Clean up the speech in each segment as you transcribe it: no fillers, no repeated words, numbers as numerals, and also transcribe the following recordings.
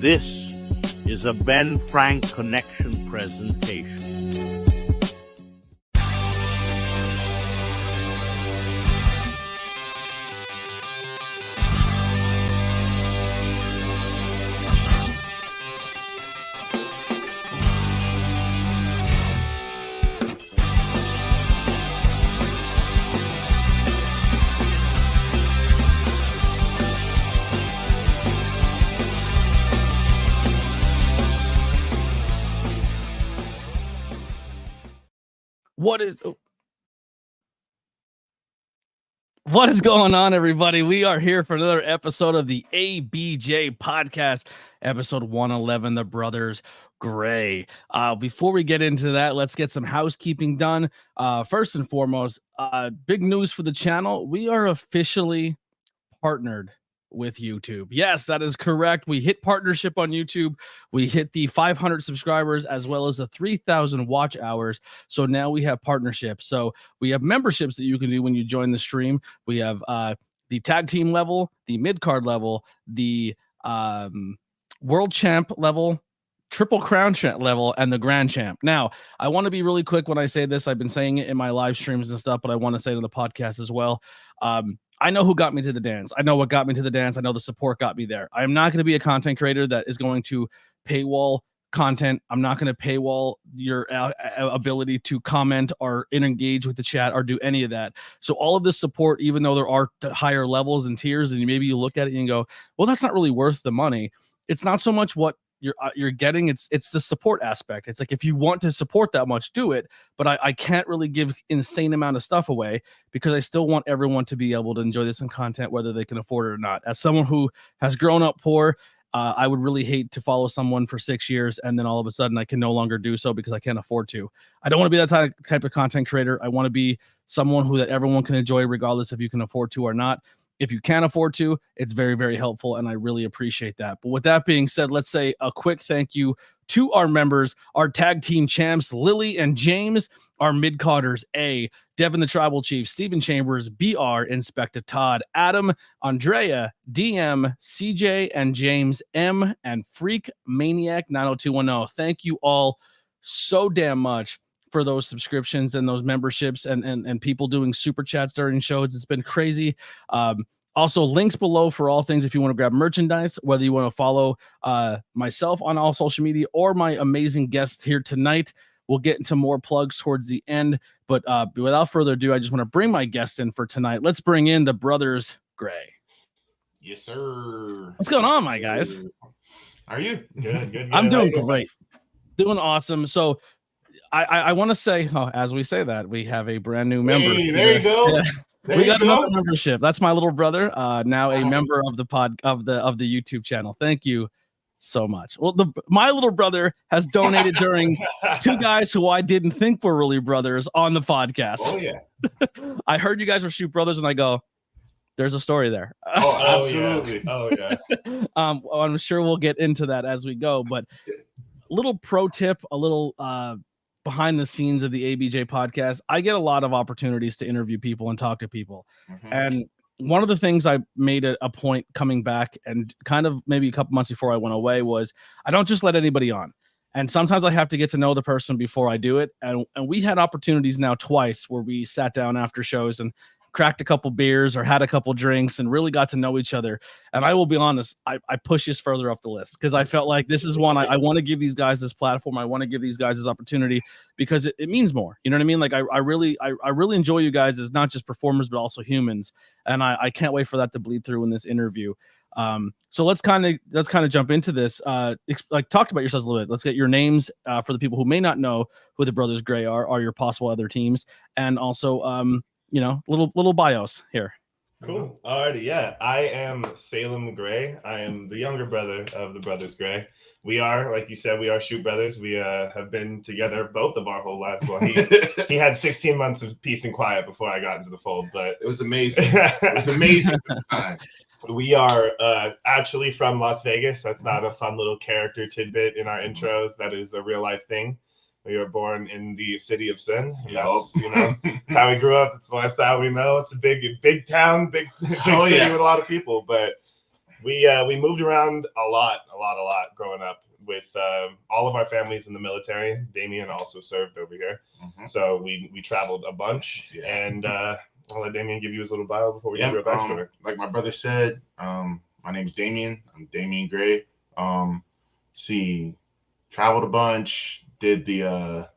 This is a Ben Frank Connection presentation. What is going on, everybody? We are here for another episode of the ABJ Podcast, episode 111, The Brothers Gray. Before we get into that, let's get some housekeeping done. First and foremost, big news for the channel. We are officially partnered with YouTube. Yes, that is correct. We hit partnership on YouTube. We hit the 500 subscribers as well as the 3,000 watch hours. So now we have partnerships. So we have memberships that you can do when you join the stream. We have the tag team level, the mid card level, the world champ level, triple crown level, and the grand champ. Now, I want to be really quick when I say this. I've been saying it in my live streams and stuff, but I want to say it on the podcast as well. I know who got me to the dance. I know what got me to the dance. I know the support got me there. I am not going to be a content creator that is going to paywall content. I'm not going to paywall your ability to comment or engage with the chat or do any of that. So all of this support, even though there are higher levels and tiers, and maybe you look at it and go, well, that's not really worth the money. It's not so much what you're getting, it's the support aspect. It's like, if you want to support that much, do it, but I can't really give insane amount of stuff away because I still want everyone to be able to enjoy this in content, whether they can afford it or not. As someone who has grown up poor, I would really hate to follow someone for 6 years and then all of a sudden I can no longer do so because I can't afford to. I don't want to be that type of content creator. I want to be someone who that everyone can enjoy regardless if you can afford to or not. If you can't afford to, it's very, very helpful, and I really appreciate that. But with that being said, let's say a quick thank you to our members, our tag team champs, Lily and James, our mid-carders, A, Devin the Tribal Chief, Stephen Chambers, BR, Inspector Todd, Adam, Andrea, DM, CJ, and James, M, and Freak Maniac 90210. Thank you all so damn much for those subscriptions and those memberships and people doing super chats during shows. It's been crazy. Also, links below for all things if you want to grab merchandise, whether you want to follow myself on all social media or my amazing guests here tonight. We'll get into more plugs towards the end, but without further ado, I just want to bring my guest in for tonight. Let's bring in the Brothers Gray. Yes, sir. What's going on, my guys? How are you? Good. I'm doing great. Doing awesome. So I want to say, as we say that, we have a brand new member. Hey, there you go. Yeah. We got another membership. That's my little brother, now a member of the YouTube channel. Thank you so much. Well, my little brother has donated during two guys who I didn't think were really brothers on the podcast. Oh yeah. I heard you guys were shoot brothers, and I go, there's a story there. Oh, absolutely. Oh yeah. I'm sure we'll get into that as we go, but little pro tip, a little behind the scenes of the ABJ podcast. I get a lot of opportunities to interview people and talk to people. Mm-hmm. And one of the things I made a point coming back and kind of maybe a couple months before I went away was I don't just let anybody on. And sometimes I have to get to know the person before I do it. And we had opportunities now twice where we sat down after shows and cracked a couple beers or had a couple drinks and really got to know each other. And I will be honest, I push this further up the list because I felt like this is one I want to give these guys this platform. I want to give these guys this opportunity because it means more. You know what I mean? Like I really enjoy you guys as not just performers, but also humans. And I can't wait for that to bleed through in this interview. So let's kind of jump into this. Like talk about yourselves a little bit. Let's get your names for the people who may not know who the Brothers Gray are your possible other teams. And also, little bios here. Cool. Alrighty, yeah. I am Salem Gray. I am the younger brother of the Brothers Gray. We are, like you said, we are shoot brothers. We have been together both of our whole lives. Well, he had 16 months of peace and quiet before I got into the fold, but it was amazing. It was amazing time. We are actually from Las Vegas. That's not a fun little character tidbit in our intros. That is a real life thing. We were born in the city of sin. That's, that's how we grew up. It's the lifestyle we know. It's a big town, big city with a lot of people. But We moved around a lot growing up with all of our families in the military. Damien also served over here, so we traveled a bunch. Yeah. And I'll let Damien give you his little bio before we give you a backstory. Like my brother said, my name's Damien. I'm Damien Gray. Traveled a bunch, did the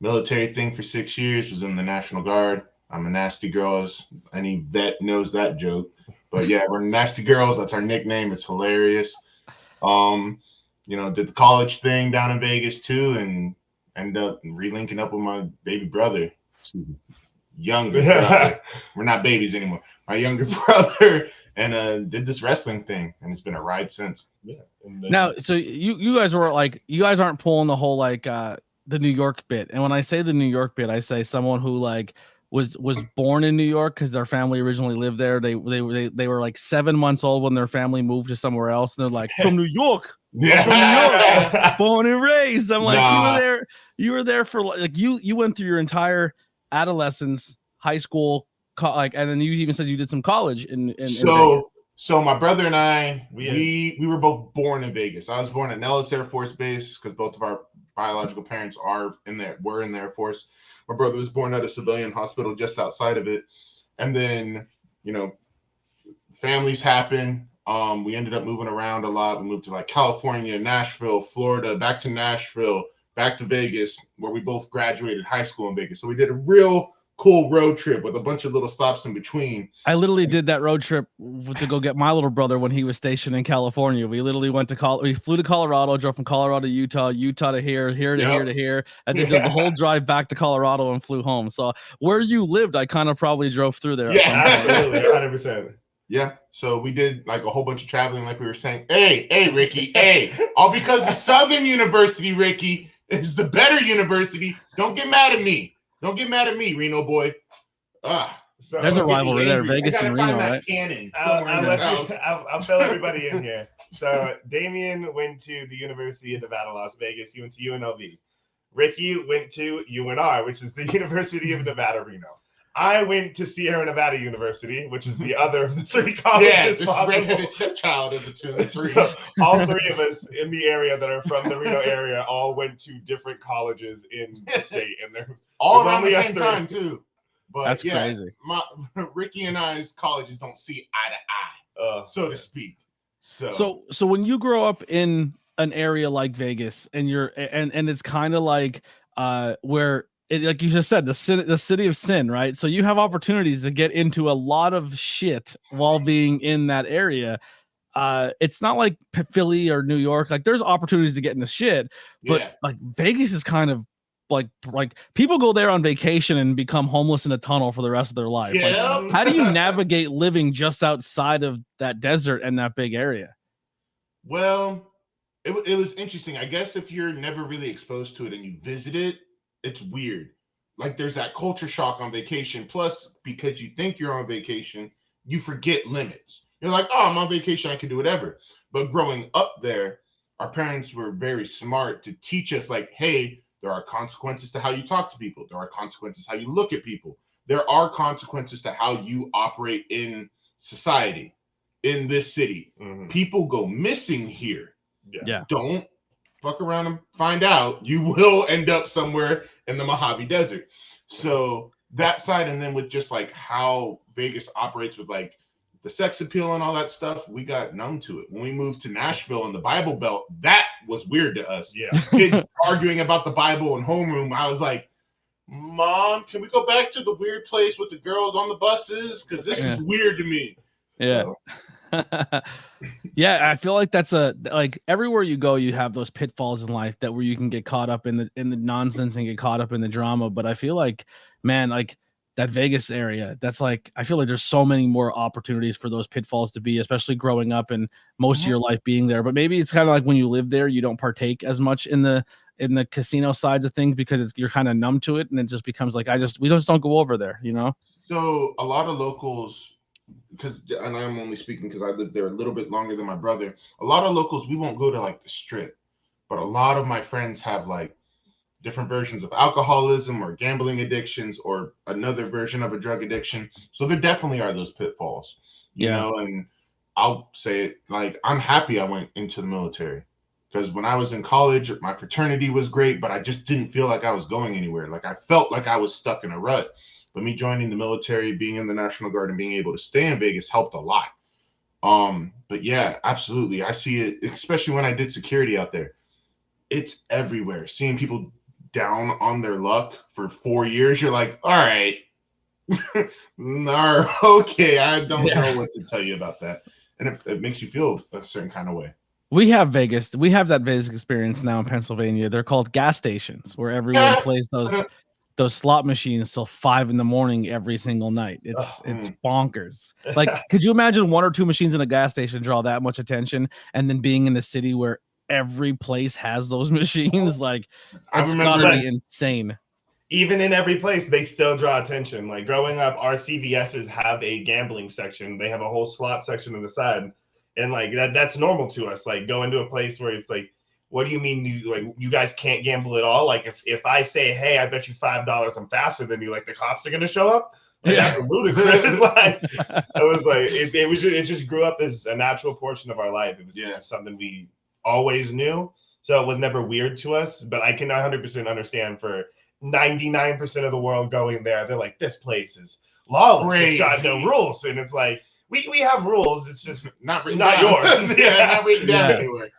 military thing for 6 years, was in the National Guard. I'm a nasty girl, as any vet knows that joke. But yeah, we're nasty girls. That's our nickname. It's hilarious. Did the college thing down in Vegas too, and ended up relinking up with my baby brother. Younger brother. We're not babies anymore. My younger brother, and did this wrestling thing, and it's been a ride since. Yeah. Now, so you guys were like, you guys aren't pulling the whole like the New York bit. And when I say the New York bit, I say someone who like was born in New York because their family originally lived there. They were like 7 months old when their family moved to somewhere else, and they're like, from New York. Yeah. From New York, born and raised. I'm like, you were there for like you went through your entire adolescence, high school, and then you even said you did some college in So my brother and I, we were both born in Vegas. I was born at Nellis Air Force Base because both of our biological parents were in the Air Force. My brother was born at a civilian hospital just outside of it. And then, families happen. We ended up moving around a lot. We moved to like California, Nashville, Florida, back to Nashville, back to Vegas, where we both graduated high school in Vegas. So we did a real cool road trip with a bunch of little stops in between. I literally did that road trip to go get my little brother when he was stationed in California. We literally we flew to Colorado, drove from Colorado to Utah to here to here to here, and then did the whole drive back to Colorado and flew home. So where you lived, I kind of probably drove through there. Yeah, absolutely, 100%. Yeah, so we did like a whole bunch of traveling, like we were saying. Hey, Ricky, all because the Southern University, Ricky, is the better university. Don't get mad at me. Don't get mad at me, Reno boy. So there's a rivalry there, Vegas and Reno, right? I'll fill everybody in here. So Damien went to the University of Nevada, Las Vegas. He went to UNLV. Ricky went to UNR, which is the University of Nevada, Reno. I went to Sierra Nevada University, which is the other of the three colleges. Yeah, this redheaded stepchild of the two and three. So all three of us in the area that are from the Reno area all went to different colleges in the state, and they're all around the same time too. But that's crazy. Ricky and I's colleges don't see eye to eye, so to speak. So when you grow up in an area like Vegas, and and it's kind of like where. Like you just said, the city of sin, right? So you have opportunities to get into a lot of shit while being in that area. It's not like Philly or New York. Like there's opportunities to get into shit, but like Vegas is kind of like people go there on vacation and become homeless in a tunnel for the rest of their life. Yeah. Like, how do you navigate living just outside of that desert and that big area? Well, it was interesting. I guess if you're never really exposed to it and you visit it, it's weird. Like there's that culture shock on vacation. Plus, because you think you're on vacation, you forget limits. You're like, oh, I'm on vacation, I can do whatever. But growing up there, our parents were very smart to teach us like, hey, there are consequences to how you talk to people. There are consequences how you look at people. There are consequences to how you operate in society, in this city. Mm-hmm. People go missing here. Yeah. Don't fuck around and find out. You will end up somewhere in the Mojave Desert. So that side, and then with just like how Vegas operates with like the sex appeal and all that stuff, we got numb to it. When we moved to Nashville and the Bible Belt, that was weird to us. Yeah. Kids arguing about the Bible in homeroom. I was like, Mom, can we go back to the weird place with the girls on the buses? Because this is weird to me. Yeah. So. Yeah, I feel like that's like everywhere you go, you have those pitfalls in life where you can get caught up in the nonsense and get caught up in the drama. But I feel like, man, like that Vegas area, that's like, I feel like there's so many more opportunities for those pitfalls to be, especially growing up and most of your life being there. But maybe it's kind of like when you live there, you don't partake as much in the casino sides of things because you're kind of numb to it, and it just becomes like we just don't go over there, you know. So a lot of locals. And I'm only speaking because I lived there a little bit longer than my brother. A lot of locals, we won't go to like the strip, but a lot of my friends have like different versions of alcoholism or gambling addictions or another version of a drug addiction. So there definitely are those pitfalls, you know, and I'll say it, like, I'm happy I went into the military, because when I was in college, my fraternity was great, but I just didn't feel like I was going anywhere. Like, I felt like I was stuck in a rut. But me joining the military, being in the National Guard, and being able to stay in Vegas helped a lot. But yeah, absolutely. I see it, especially when I did security out there. It's everywhere. Seeing people down on their luck for 4 years, you're like, all right. No, okay, I don't know what to tell you about that. And it makes you feel a certain kind of way. We have Vegas. We have that Vegas experience now in Pennsylvania. They're called gas stations, where everyone plays those slot machines till 5 a.m. every single night. It's bonkers. Like, could you imagine 1 or 2 machines in a gas station draw that much attention, and then being in a city where every place has those machines? Like, it's gotta be insane. Even in every place, they still draw attention. Like, growing up, our CVSs have a gambling section. They have a whole slot section on the side. And like that's normal to us. Like, go into a place where it's like, what do you mean you guys can't gamble at all? Like, if I say, hey, I bet you $5 I'm faster than you, like, the cops are gonna show up? Like, that's ludicrous. Like, it just grew up as a natural portion of our life. It was just something we always knew. So it was never weird to us. But I can 100% understand for 99% of the world going there, they're like, this place is lawless. Crazy. It's got no rules. And it's like, we have rules. It's just not yours. Not written down anywhere.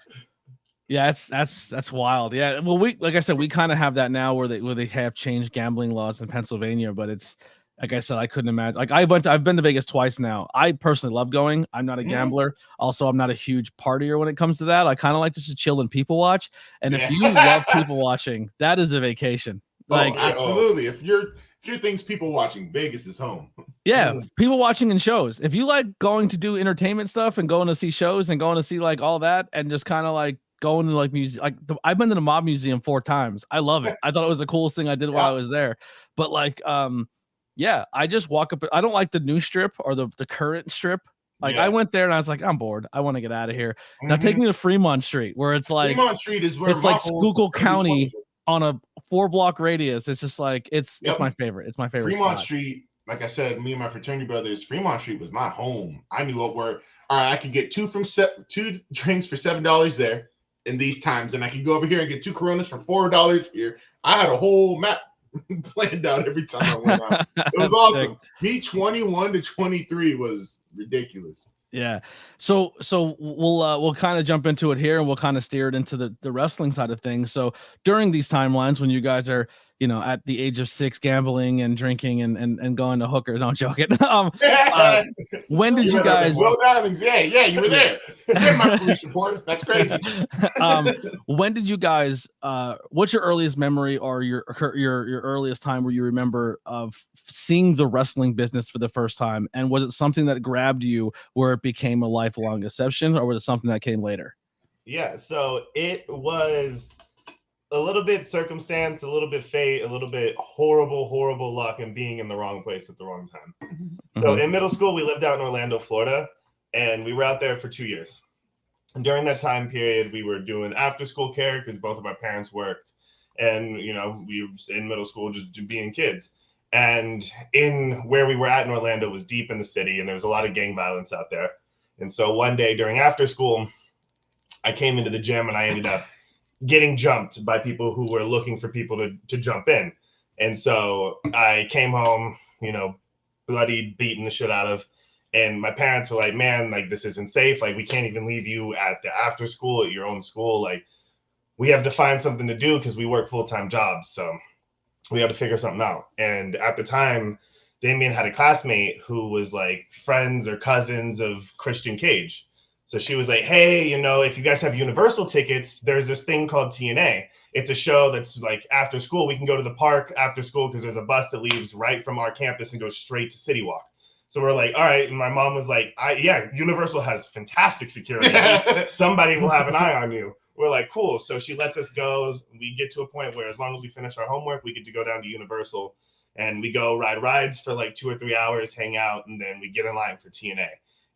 Yeah, that's wild. Yeah, well, like I said, we kind of have that now where they have changed gambling laws in Pennsylvania, but it's like I said, I couldn't imagine. Like, I've been to Vegas twice now. I personally love going. I'm not a gambler. Also, I'm not a huge partier when it comes to that. I kind of like just to chill and people watch. And if you love people watching, that is a vacation. Like, absolutely. If your thing's people watching, Vegas is home. Yeah, people watching in shows. If you like going to do entertainment stuff and going to see shows and going to see like all that and just kind of like going to like music, like I've been to the Mob Museum 4 times. I love it. I thought it was the coolest thing I did while I was there. But like, yeah, I just walk up. I don't like the new strip or the current strip. Like, I went there and I was like, I'm bored. I want to get out of here. Now take me to Fremont Street, where it's like Fremont Street is where it's like Schuylkill County on a 4-block radius. It's just like it's my favorite. It's my favorite. Fremont spot. Street, like I said, me and my fraternity brothers, Fremont Street was my home. I knew all right, I could get 2 drinks for $7 there in these times, and I could go over here and get 2 Coronas for $4 here. I had a whole map planned out every time I went out. It was awesome. Sick. Me 21 to 23 was ridiculous. Yeah. So we'll kind of jump into it here, and we'll kind of steer it into the wrestling side of things. So during these timelines when you guys are, at the age of 6 gambling and drinking and going to hookers, don't joke it. When did you guys? Well, Diamonds, yeah, you were there. That's my police report. That's crazy. When did you guys? What's your earliest memory or your earliest time where you remember of seeing the wrestling business for the first time? And was it something that grabbed you where it became a lifelong deception, or was it something that came later? Yeah, so it was a little bit circumstance, a little bit fate, a little bit horrible luck, and being in the wrong place at the wrong time. Mm-hmm. So in middle school, we lived out in Orlando, Florida, and we were out there for 2 years. And during that time period, we were doing after school care because both of our parents worked. And, we were in middle school just being kids. And in where we were at in Orlando was deep in the city, and there was a lot of gang violence out there. And so one day during after school, I came into the gym and I ended up getting jumped by people who were looking for people to jump in. And so I came home, bloody, beaten the shit out of. And my parents were like, man, like, this isn't safe. Like, we can't even leave you at the after school at your own school. Like, we have to find something to do because we work full-time jobs. So we had to figure something out. And at the time, Damien had a classmate who was like friends or cousins of Christian Cage. So she was like, hey, if you guys have Universal tickets, there's this thing called TNA. It's a show that's like after school. We can go to the park after school because there's a bus that leaves right from our campus and goes straight to City Walk. So we're like, all right. And my mom was like, Universal has fantastic security. Somebody will have an eye on you. We're like, cool. So she lets us go. We get to a point where as long as we finish our homework, we get to go down to Universal, and we go ride rides for like 2 or 3 hours, hang out, and then we get in line for TNA.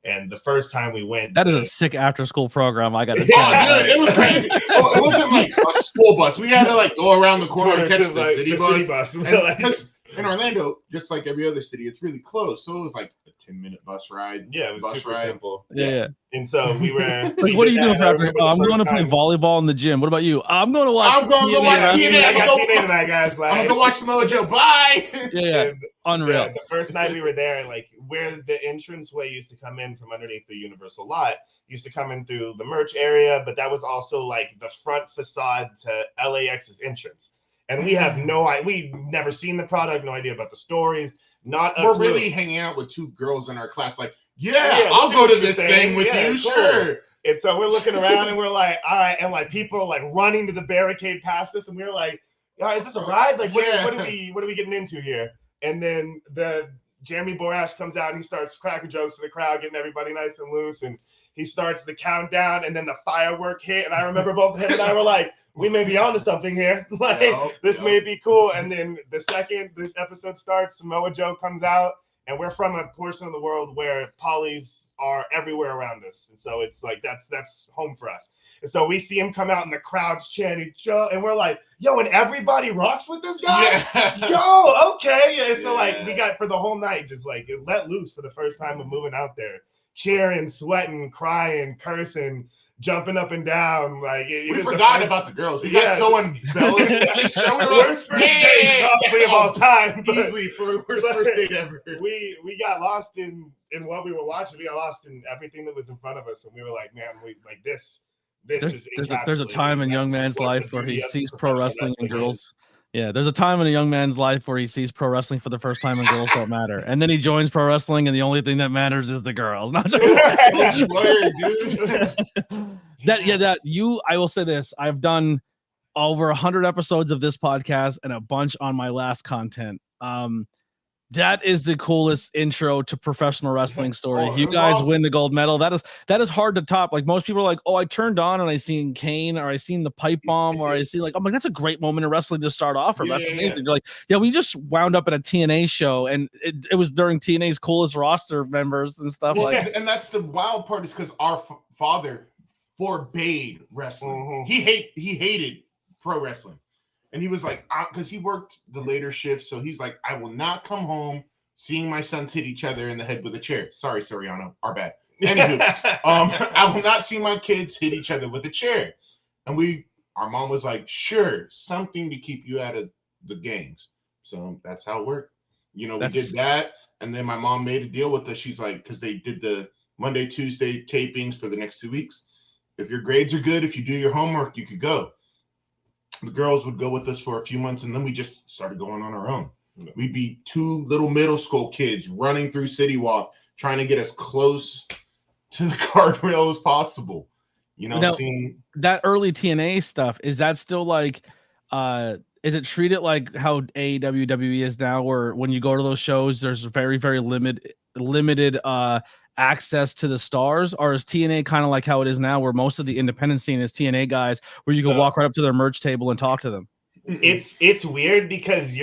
And the first time we went, that is a sick after school program. I got to say, it was crazy. It wasn't like a school bus. We had to like go around the corner and catch the city bus. Because in Orlando, just like every other city, it's really close. So it was like a 10-minute bus ride. Yeah, it was bus super ride. simple. Yeah. And so we were Like, what are you doing for after? I'm going to play volleyball in the gym. What about you? I'm going to watch. I'm going to watch TNA. I got TNA tonight, guys. I'm gonna go watch Samoa Joe. Bye. Yeah, unreal. The first night we were there, like where the entranceway used to come in from underneath the Universal lot, used to come in through the merch area, but that was also like the front facade to LAX's entrance. And we have no idea. We've never seen the product, no idea about the stories. We're really hanging out with two girls in our class. Like, I'll go to this thing with you, cool. Sure. And so we're looking around and we're like, all right, and like people like running to the barricade past us, and we were like, all right, is this a ride? Like, what are we getting into here? And then the Jeremy Borash comes out and he starts cracking jokes to the crowd, getting everybody nice and loose, and he starts the countdown, and then the firework hit, and I remember both him and I were like, we may be onto something here. Like, this may be cool. And then the second the episode starts, Samoa Joe comes out, and we're from a portion of the world where polys are everywhere around us. And so it's like, that's home for us. And so we see him come out and the crowd's chanting, Joe, and we're like, yo, and everybody rocks with this guy? Yeah. Yo, okay. And so like, we got for the whole night, just like let loose for the first time of moving out there, cheering, sweating, crying, cursing, jumping up and down. Like we forgot about the girls. We got so unveiled. Worst first date probably of all time. Easily for worst first date ever. We got lost in what we were watching. We got lost in everything that was in front of us, and we were like, man, we like this. There's a time in young man's life where he sees pro wrestling and girls. Yeah, there's a time in a young man's life where he sees pro wrestling for the first time and girls don't matter. And then he joins pro wrestling and the only thing that matters is the girls. Not just I will say this. I've done over 100 episodes of this podcast and a bunch on my last content. That is the coolest intro to professional wrestling story. You guys awesome. Win the gold medal. That is hard to top. Like most people are like, oh, I turned on and I seen Kane or I seen the pipe bomb or I see like, I'm like, that's a great moment in wrestling to start off. Or that's amazing. Yeah. You're like, yeah, we just wound up at a TNA show and it was during TNA's coolest roster members and stuff and that's the wild part is because our father forbade wrestling. Mm-hmm. He hated pro wrestling. And he was like, because he worked the later shifts, so he's like, I will not come home seeing my sons hit each other in the head with a chair. Sorry, Soriano, our bad. Anywho, I will not see my kids hit each other with a chair. And our mom was like, sure, something to keep you out of the gangs. So that's how it worked. We did that. And then my mom made a deal with us. She's like, because they did the Monday, Tuesday tapings for the next 2 weeks. If your grades are good, if you do your homework, you could go. The girls would go with us for a few months, and then we just started going on our own. We'd be two little middle school kids running through City Walk, trying to get as close to the guardrail as possible. Now, seeing that early TNA stuff, is that still like, is it treated like how AEW is now, where when you go to those shows, there's very, very limited access to the stars, or is TNA kind of like how it is now, where most of the independent scene is TNA guys, where you can walk right up to their merch table and talk to them? It's weird because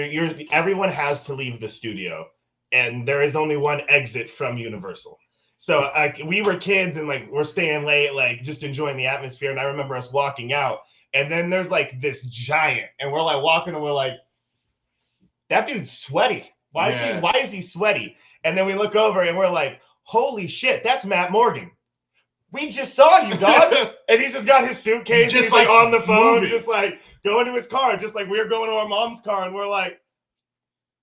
everyone has to leave the studio, and there is only one exit from Universal. So we were kids and like we're staying late, like just enjoying the atmosphere. And I remember us walking out, and then there's like this giant, and we're like walking, and we're like, that dude's sweaty. Why is he sweaty? And then we look over, and we're like, holy shit, that's Matt Morgan. We just saw you, dog. And he's just got his suitcase, just like on the phone, moving. Just like going to his car, just like we're going to our mom's car, and we're like,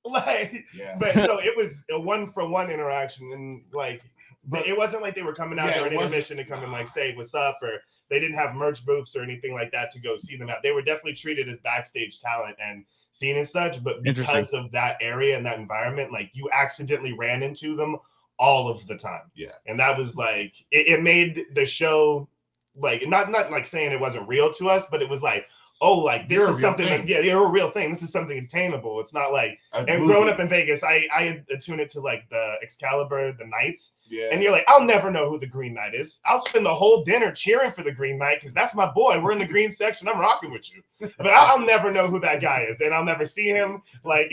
But so it was a 1-for-1 interaction, and like, but it wasn't like they were coming out during intermission to come and like say what's up, or they didn't have merch booths or anything like that to go see them out. They were definitely treated as backstage talent and seen as such, but because of that area and that environment, like you accidentally ran into them all of the time. Yeah. And that was like, it made the show like, not like saying it wasn't real to us, but it was like, oh, like this is something, you're a real thing. This is something attainable. It's not like, and growing up in Vegas, I attune it to like the Excalibur, the Knights. Yeah. And you're like, I'll never know who the Green Knight is. I'll spend the whole dinner cheering for the Green Knight because that's my boy. We're in the green section. I'm rocking with you. But I'll never know who that guy is, and I'll never see him. Like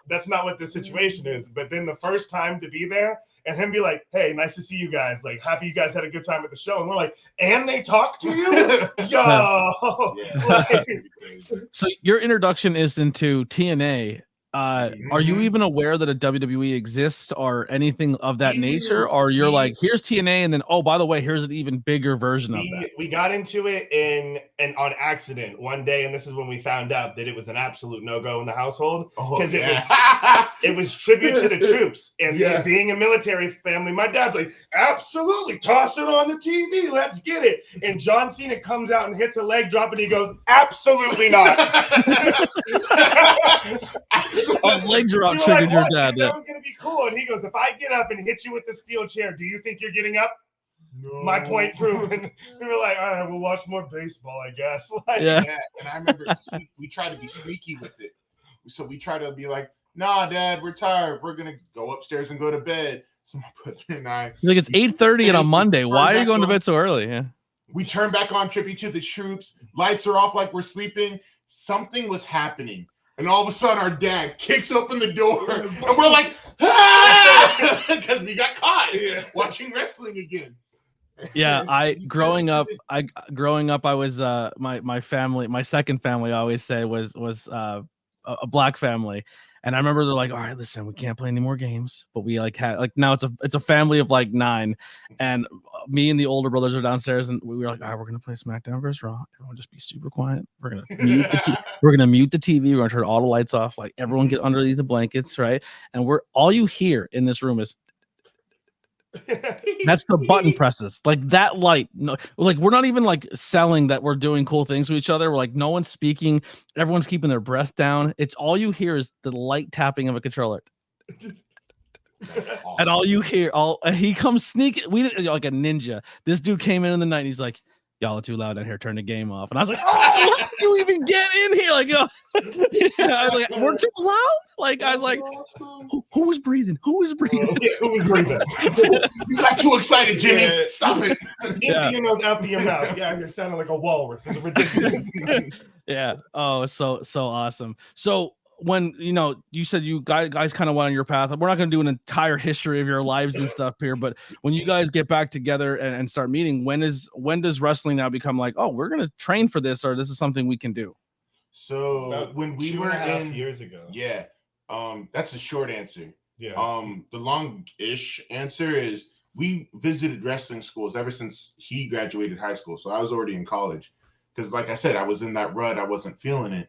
that's not what the situation is. But then the first time to be there and him be like, hey, nice to see you guys. Like, happy you guys had a good time at the show. And we're like, and they talk to you? Yo. So your introduction is into TNA. Are you even aware that a WWE exists or anything of that nature? Or you're like, here's TNA, and then, oh, by the way, here's an even bigger version of that. We got into it and on accident one day, and this is when we found out that it was an absolute no-go in the household because it was tribute to the troops and being a military family. My dad's like, absolutely, toss it on the TV, let's get it. And John Cena comes out and hits a leg drop, and he goes, absolutely not. A leg drop triggered your dad. That was gonna be cool. And he goes, if I get up and hit you with the steel chair, do you think you're getting up? No. My point proven. We were like, all right, we'll watch more baseball, I guess. And I remember we tried to be sneaky with it. So we try to be like, nah, Dad, we're tired. We're gonna go upstairs and go to bed. So my brother and I, like, it's 8:30 on a Monday. Why are you going to bed so early? Yeah. We turn back on Tribute to the Troops. Lights are off like we're sleeping. Something was happening. And all of a sudden, our dad kicks open the door, and we're like, ah! Because we got caught watching wrestling again. Yeah, growing up, I was my family, my second family, I always say was a black family, and I remember they're like, all right, listen, we can't play any more games, but we now it's a family of like 9, and me and the older brothers are downstairs, and we were like, all right, we're gonna play SmackDown versus Raw. Everyone just be super quiet. We're gonna mute the TV. We're gonna mute the TV. We're gonna turn all the lights off. Like, everyone get underneath the blankets, right? And all you hear in this room is. That's the button presses, like that light. No, like, we're not even like selling that we're doing cool things to each other. We're like, no one's speaking, everyone's keeping their breath down. It's all you hear is the light tapping of a controller. And all you hear, he comes sneaking. We didn't, like a ninja. This dude came in the night. And he's like, y'all are too loud in here. Turn the game off. And I was like, oh, how did you even get in here? Like, I was like, we're too loud. Like, I was like, who was breathing? Who was breathing? Who was breathing? You got too excited, Jimmy. Yeah. Stop it. Get your nose out of your mouth. Yeah, you're sounding like a walrus. It's ridiculous. Yeah. Oh, so awesome. So when you said you guys kind of went on your path, we're not going to do an entire history of your lives and stuff here, but when you guys get back together and start meeting, when does wrestling now become like, oh, we're going to train for this, or this is something we can do? So about when we were 2.5 years ago. Yeah. That's a short answer. Yeah. The long-ish answer is we visited wrestling schools ever since he graduated high school. So I was already in college because, like I said, I was in that rut. I wasn't feeling it.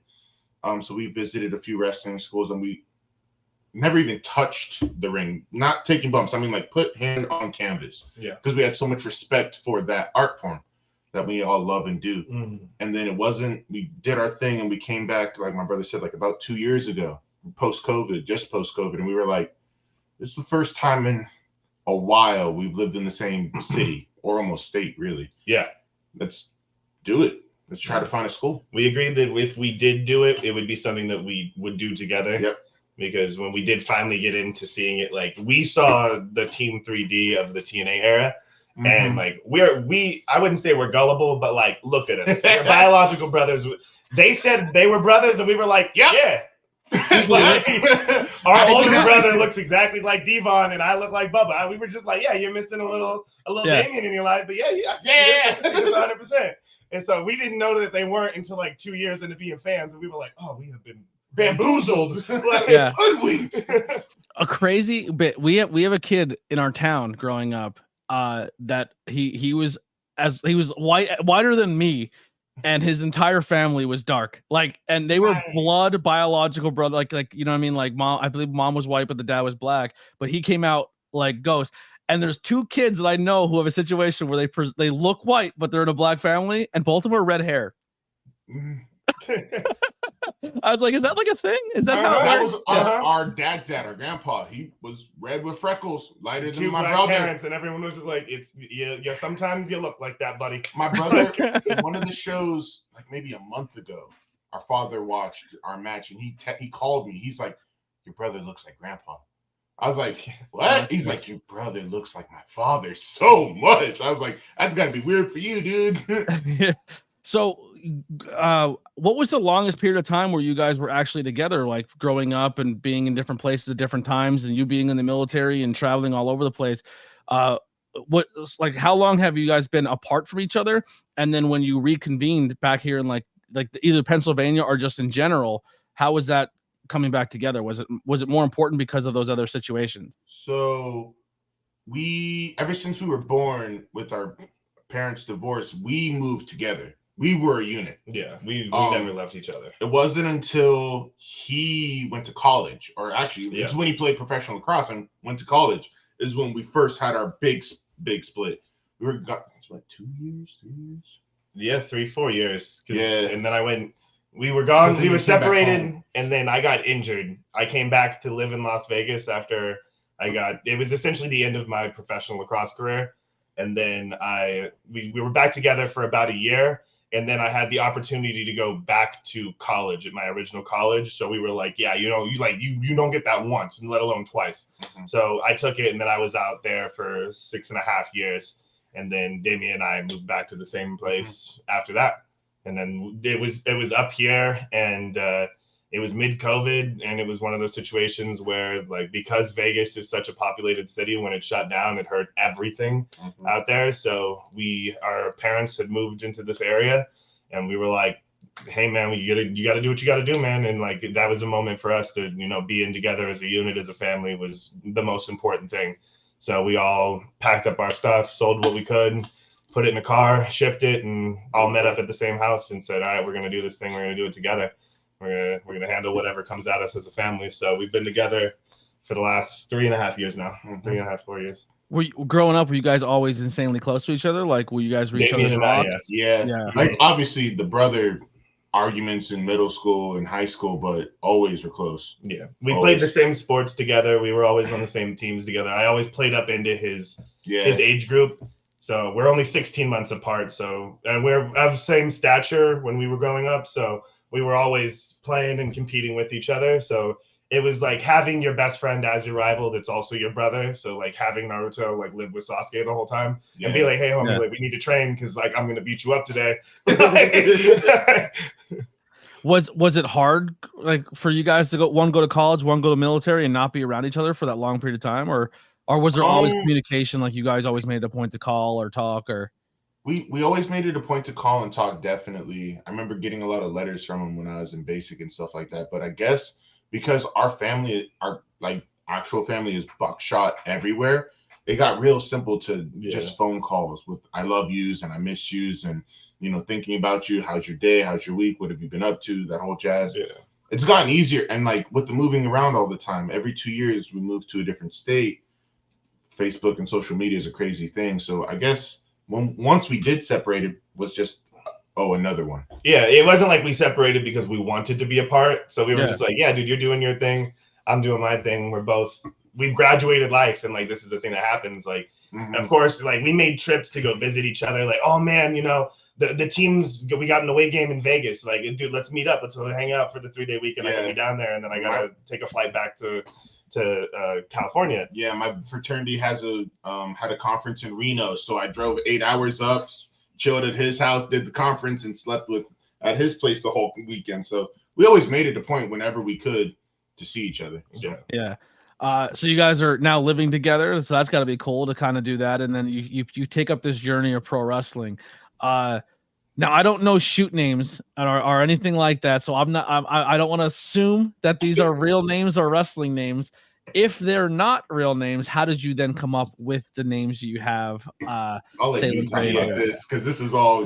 So we visited a few wrestling schools, and we never even touched the ring, not taking bumps. I mean, like, put hand on canvas. Yeah. Because we had so much respect for that art form that we all love and do. Mm-hmm. And then we did our thing, and we came back, like my brother said, like about 2 years ago, just post-COVID. And we were like, this is the first time in a while we've lived in the same city or almost state, really. Yeah. Let's do it. Let's try to find a school. We agreed that if we did do it, it would be something that we would do together. Yep. Because when we did finally get into seeing it, like, we saw the Team 3D of the TNA era. Mm-hmm. And like, I wouldn't say we're gullible, but like, look at us. We're biological brothers. They said they were brothers, and we were like, yep. Yeah. Like, our older brother looks exactly like Devon, and I look like Bubba. We were just like, yeah, you're missing a little Damien in your life, but yeah, 100%. And so we didn't know that they weren't until like 2 years into being fans, and we were like, oh, we have been bamboozled. Like, hoodwinked. A crazy bit. We have a kid in our town growing up that he was whiter than me, and his entire family was dark. Like, and they were blood biological brother. Like, you know what I mean? Like, mom, I believe mom was white, but the dad was black. But he came out like Ghost. And there's 2 kids that I know who have a situation where they look white, but they're in a black family, and both of them are red hair. I was like, is that like a thing? Is that how that was our dad's dad, our grandpa? He was red with freckles, lighter than my brother. Parents, and everyone was just like, yeah, sometimes you look like that, buddy. My brother, in one of the shows, like maybe a month ago, our father watched our match, and he called me. He's like, your brother looks like grandpa. I was like, what? He's like, your brother looks like my father so much. I was like, that's got to be weird for you, dude. So what was the longest period of time where you guys were actually together, like growing up and being in different places at different times, and you being in the military and traveling all over the place? How long have you guys been apart from each other? And then when you reconvened back here in like either Pennsylvania or just in general, how was that coming back together? Was it more important because of those other situations? So ever since we were born with our parents' divorce, we moved together. We were a unit. Yeah, we never left each other. It wasn't until he went to college, or actually, it's when he played professional lacrosse and went to college, is when we first had our big split. We were got 2 years, 3 years. Yeah, 3-4 years. Yeah, and then we were gone. We were separated, and then I got injured. I came back to live in Las Vegas after it was essentially the end of my professional lacrosse career. And then we were back together for about a year. And then I had the opportunity to go back to college at my original college. So we were like, yeah, you don't get that once, and let alone twice. Mm-hmm. So I took it, and then I was out there for 6.5 years. And then Damien and I moved back to the same place after that. And then it was up here, and it was mid-COVID, and it was one of those situations where, like, because Vegas is such a populated city, when it shut down, it hurt everything out there. So our parents had moved into this area, and we were like, hey, man, you got to do what you got to do, man. And, like, that was a moment for us to, be in together as a unit, as a family, was the most important thing. So we all packed up our stuff, sold what we could, put it in a car, shipped it, and all met up at the same house and said, all right, we're going to do this thing. We're going to do it together. We're gonna handle whatever comes at us as a family. So we've been together for the last 3.5 years now. 3.5, 4 years. Growing up, were you guys always insanely close to each other? Like, will you guys reach each other's rocks? Yeah. Like, obviously the brother arguments in middle school and high school, but always were close. Yeah, we played the same sports together. We were always on the same teams together. I always played up into his age group. So we're only 16 months apart. So, and we're of the same stature when we were growing up. So we were always playing and competing with each other. So it was like having your best friend as your rival that's also your brother. So, like, having Naruto, like, live with Sasuke the whole time and be like, hey, homie, like, we need to train because, like, I'm going to beat you up today. Was it hard, like, for you guys to go to college, one go to military, and not be around each other for that long period of time? Or was there always communication, like you guys always made it a point to call or talk? Or We always made it a point to call and talk, definitely. I remember getting a lot of letters from him when I was in basic and stuff like that. But I guess because our family, our, like, actual family is buckshot everywhere, it got real simple to just phone calls with I love yous and I miss yous and, thinking about you. How's your day? How's your week? What have you been up to? That whole jazz. Yeah. It's gotten easier. And, like, with the moving around all the time, every 2 years we move to a different state. Facebook and social media is a crazy thing. So I guess once we did separate, it was just another one. Yeah, it wasn't like we separated because we wanted to be apart. So we were just like, yeah, dude, you're doing your thing, I'm doing my thing. We've graduated life, and, like, this is the thing that happens. Like, of course, like, we made trips to go visit each other. Like, oh man, the teams, we got an away game in Vegas. Like, dude, let's meet up. Let's hang out for the 3-day weekend. I can be down there, and then I gotta take a flight back to California. Yeah, my fraternity has had a conference in Reno, so I drove 8 hours up, chilled at his house, did the conference, and slept at his place the whole weekend. So we always made it a point whenever we could to see each other. So. Yeah. So you guys are now living together, so that's got to be cool to kind of do that, and then you take up this journey of pro wrestling. Now, I don't know shoot names or anything like that, so I don't want to assume that these are real names or wrestling names. If they're not real names, how did you then come up with the names you have? I'll let you talk about this because this is all.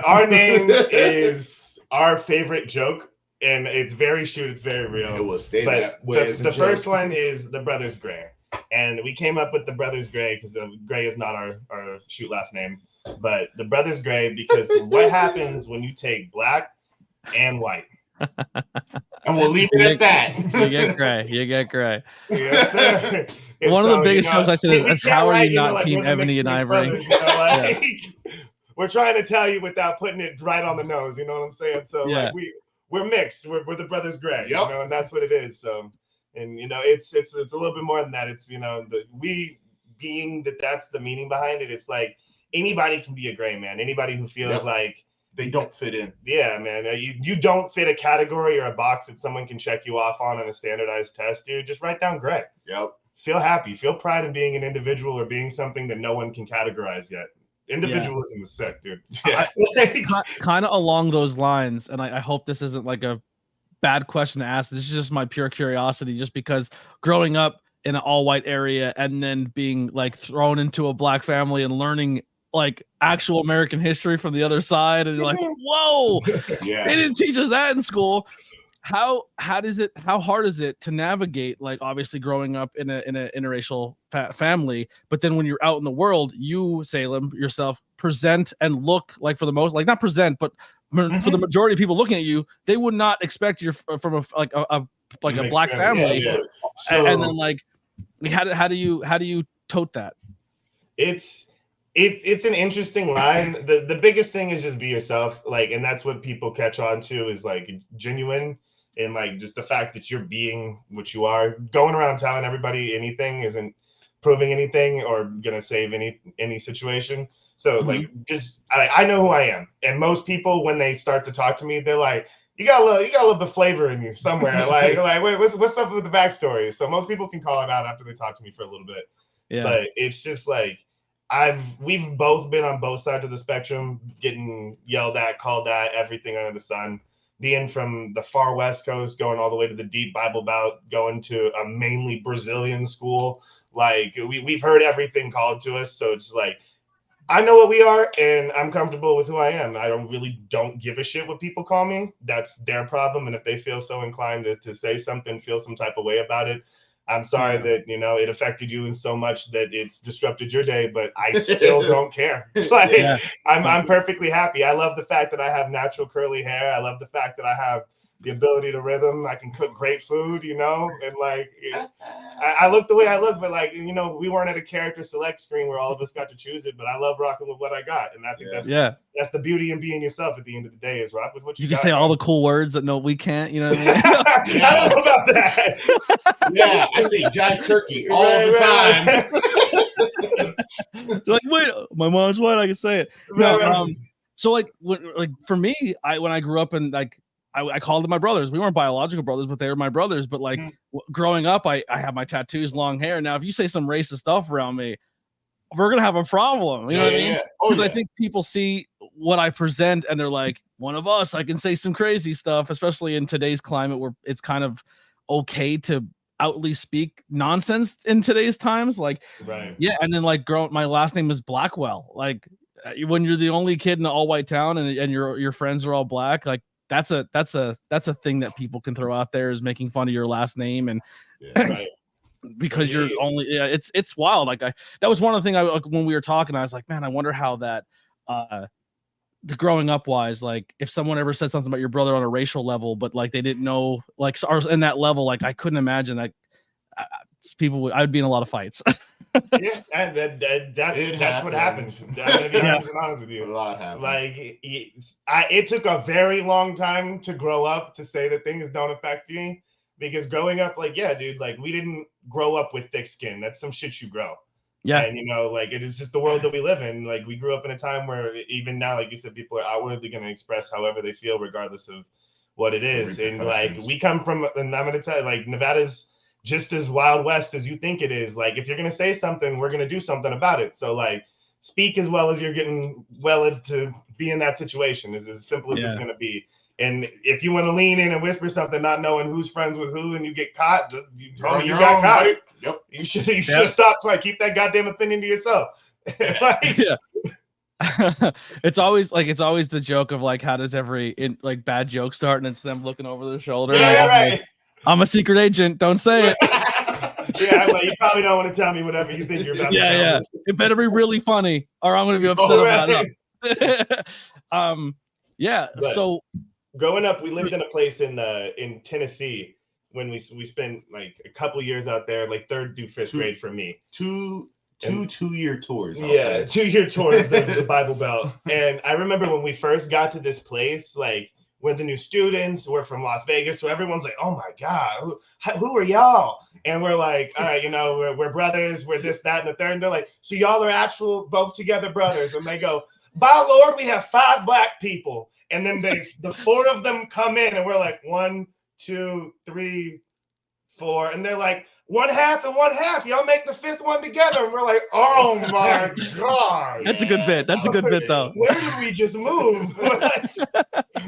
Our name is our favorite joke, and it's very it's very real. It will stay that way. The first one is the Brothers Gray, and we came up with the Brothers Gray because Gray is not our shoot last name. But the Brothers Gray, because what happens when you take black and white? And we'll leave it at that. You get gray. Yes, sir. One of the biggest shows I said is how are you not Team Ebony and Ivory? We're trying to tell you without putting it right on the nose. You know what I'm saying? So like we're mixed. We're the Brothers Gray. Yep. And that's what it is. So, and it's a little bit more than that. It's being that's the meaning behind it. It's like, anybody can be a gray man. Anybody who feels like they don't fit in. Yeah, man. You don't fit a category or a box that someone can check you off on a standardized test, dude. Just write down gray. Yep. Feel happy. Feel pride in being an individual or being something that no one can categorize yet. Individualism is sick, dude. Yeah. Kind of along those lines, and I hope this isn't like a bad question to ask. This is just my pure curiosity, just because growing up in an all-white area and then being like thrown into a black family and learning like actual American history from the other side, and you're like, whoa, Yeah. they didn't teach us that in school. How hard is it to navigate, like, obviously growing up in an interracial family, but then when you're out in the world, you, Salem, yourself, present and look like, for the most, like, not present, but for the majority of people looking at you, they would not expect you're from a black family. Yeah. And then, like, how do you tote that? It's an interesting line. The biggest thing is just be yourself, like, and that's what people catch on to, is like genuine, and like just the fact that you're being what you are. Going around telling everybody anything isn't proving anything or gonna save any situation. So like, just I know who I am, and most people, when they start to talk to me, they're like, you got a little bit of flavor in you somewhere. like wait, what's up with the backstory? So most people can call it out after they talk to me for a little bit. Yeah. But it's just like, we've both been on both sides of the spectrum, getting yelled at, called at, everything under the sun. Being from the far West Coast, going all the way to the deep Bible Belt, going to a mainly Brazilian school, like we've heard everything called to us. So it's like, I know what we are, and I'm comfortable with who I am. I don't give a shit what people call me. That's their problem. And if they feel so inclined to say something, feel some type of way about it, I'm sorry that, it affected you in so much that it's disrupted your day, but I still don't care. Like, I'm perfectly happy. I love the fact that I have natural curly hair. I love the fact that I have the ability to rhythm. I can cook great food, and like, I look the way I look, but like, we weren't at a character select screen where all of us got to choose it, but I love rocking with what I got. And I think that's the beauty in being yourself at the end of the day, is rock with what you got. You can say all the cool words that we can't, you know what I mean? I don't know about that. Yeah, I say Jack Turkey all the time. Like, wait, my mom's white, I can say it. No, so like, for me, when I grew up, and like, I called them my brothers. We weren't biological brothers, but they were my brothers. But like, growing up, I have my tattoos, long hair. Now, if you say some racist stuff around me, we're gonna have a problem. You know what I mean? Because I think people see what I present and they're like, one of us. I can say some crazy stuff, especially in today's climate where it's kind of okay to outly speak nonsense in today's times. Like, and then like, my last name is Blackwell. Like, when you're the only kid in an all-white town and your friends are all black, like, that's a thing that people can throw out there, is making fun of your last name, and because you're only it's wild. Like, that was one of the things when we were talking, I was like, man, I wonder how that the growing up wise, like, if someone ever said something about your brother on a racial level, but like they didn't know, like, or in that level, like, I couldn't imagine that I'd be in a lot of fights. Yeah, and that's what happened. I'm gonna be 100% honest with you. A lot happened. Like, it took a very long time to grow up to say that things don't affect me, because growing up, like, dude, like, we didn't grow up with thick skin. That's some shit you grow. Yeah, and like, it is just the world that we live in. Like, we grew up in a time where even now, like you said, people are outwardly going to express however they feel, regardless of what it is. And like, we come from, and I'm going to tell you, like, Nevada's just as Wild West as you think it is. Like, if you're going to say something, we're going to do something about it. So like, speak as well as you're getting well to be in that situation, is as simple as it's going to be. And if you want to lean in and whisper something, not knowing who's friends with who, and you get caught, you got caught. Right? Yep. You should stop trying. Keep that goddamn opinion to yourself. It's always the joke of like, how does every bad joke start, and it's them looking over their shoulder. Right. I'm a secret agent. Don't say it. Well, you probably don't want to tell me whatever you think you're about to tell me. It better be really funny, or I'm going to be upset about it. So growing up, we lived in a place in Tennessee when we spent like a couple years out there, like 3rd through 5th grade for me. Two 2-year tours. 2-year tours of the Bible Belt. And I remember when we first got to this place, like, we're the new students, we're from Las Vegas, so everyone's like, oh my God, who are y'all? And we're like, all right, we're brothers, we're this, that, and the third. And they're like, so y'all are actual both together brothers? And they go, by Lord, we have 5 black people. And then the 4 of them come in, and we're like, 1, 2, 3, 4. And they're like, one half and one half. Y'all make the fifth one together. And we're like, oh my God. That's a good bit. That's a good bit, though. Where did we just move?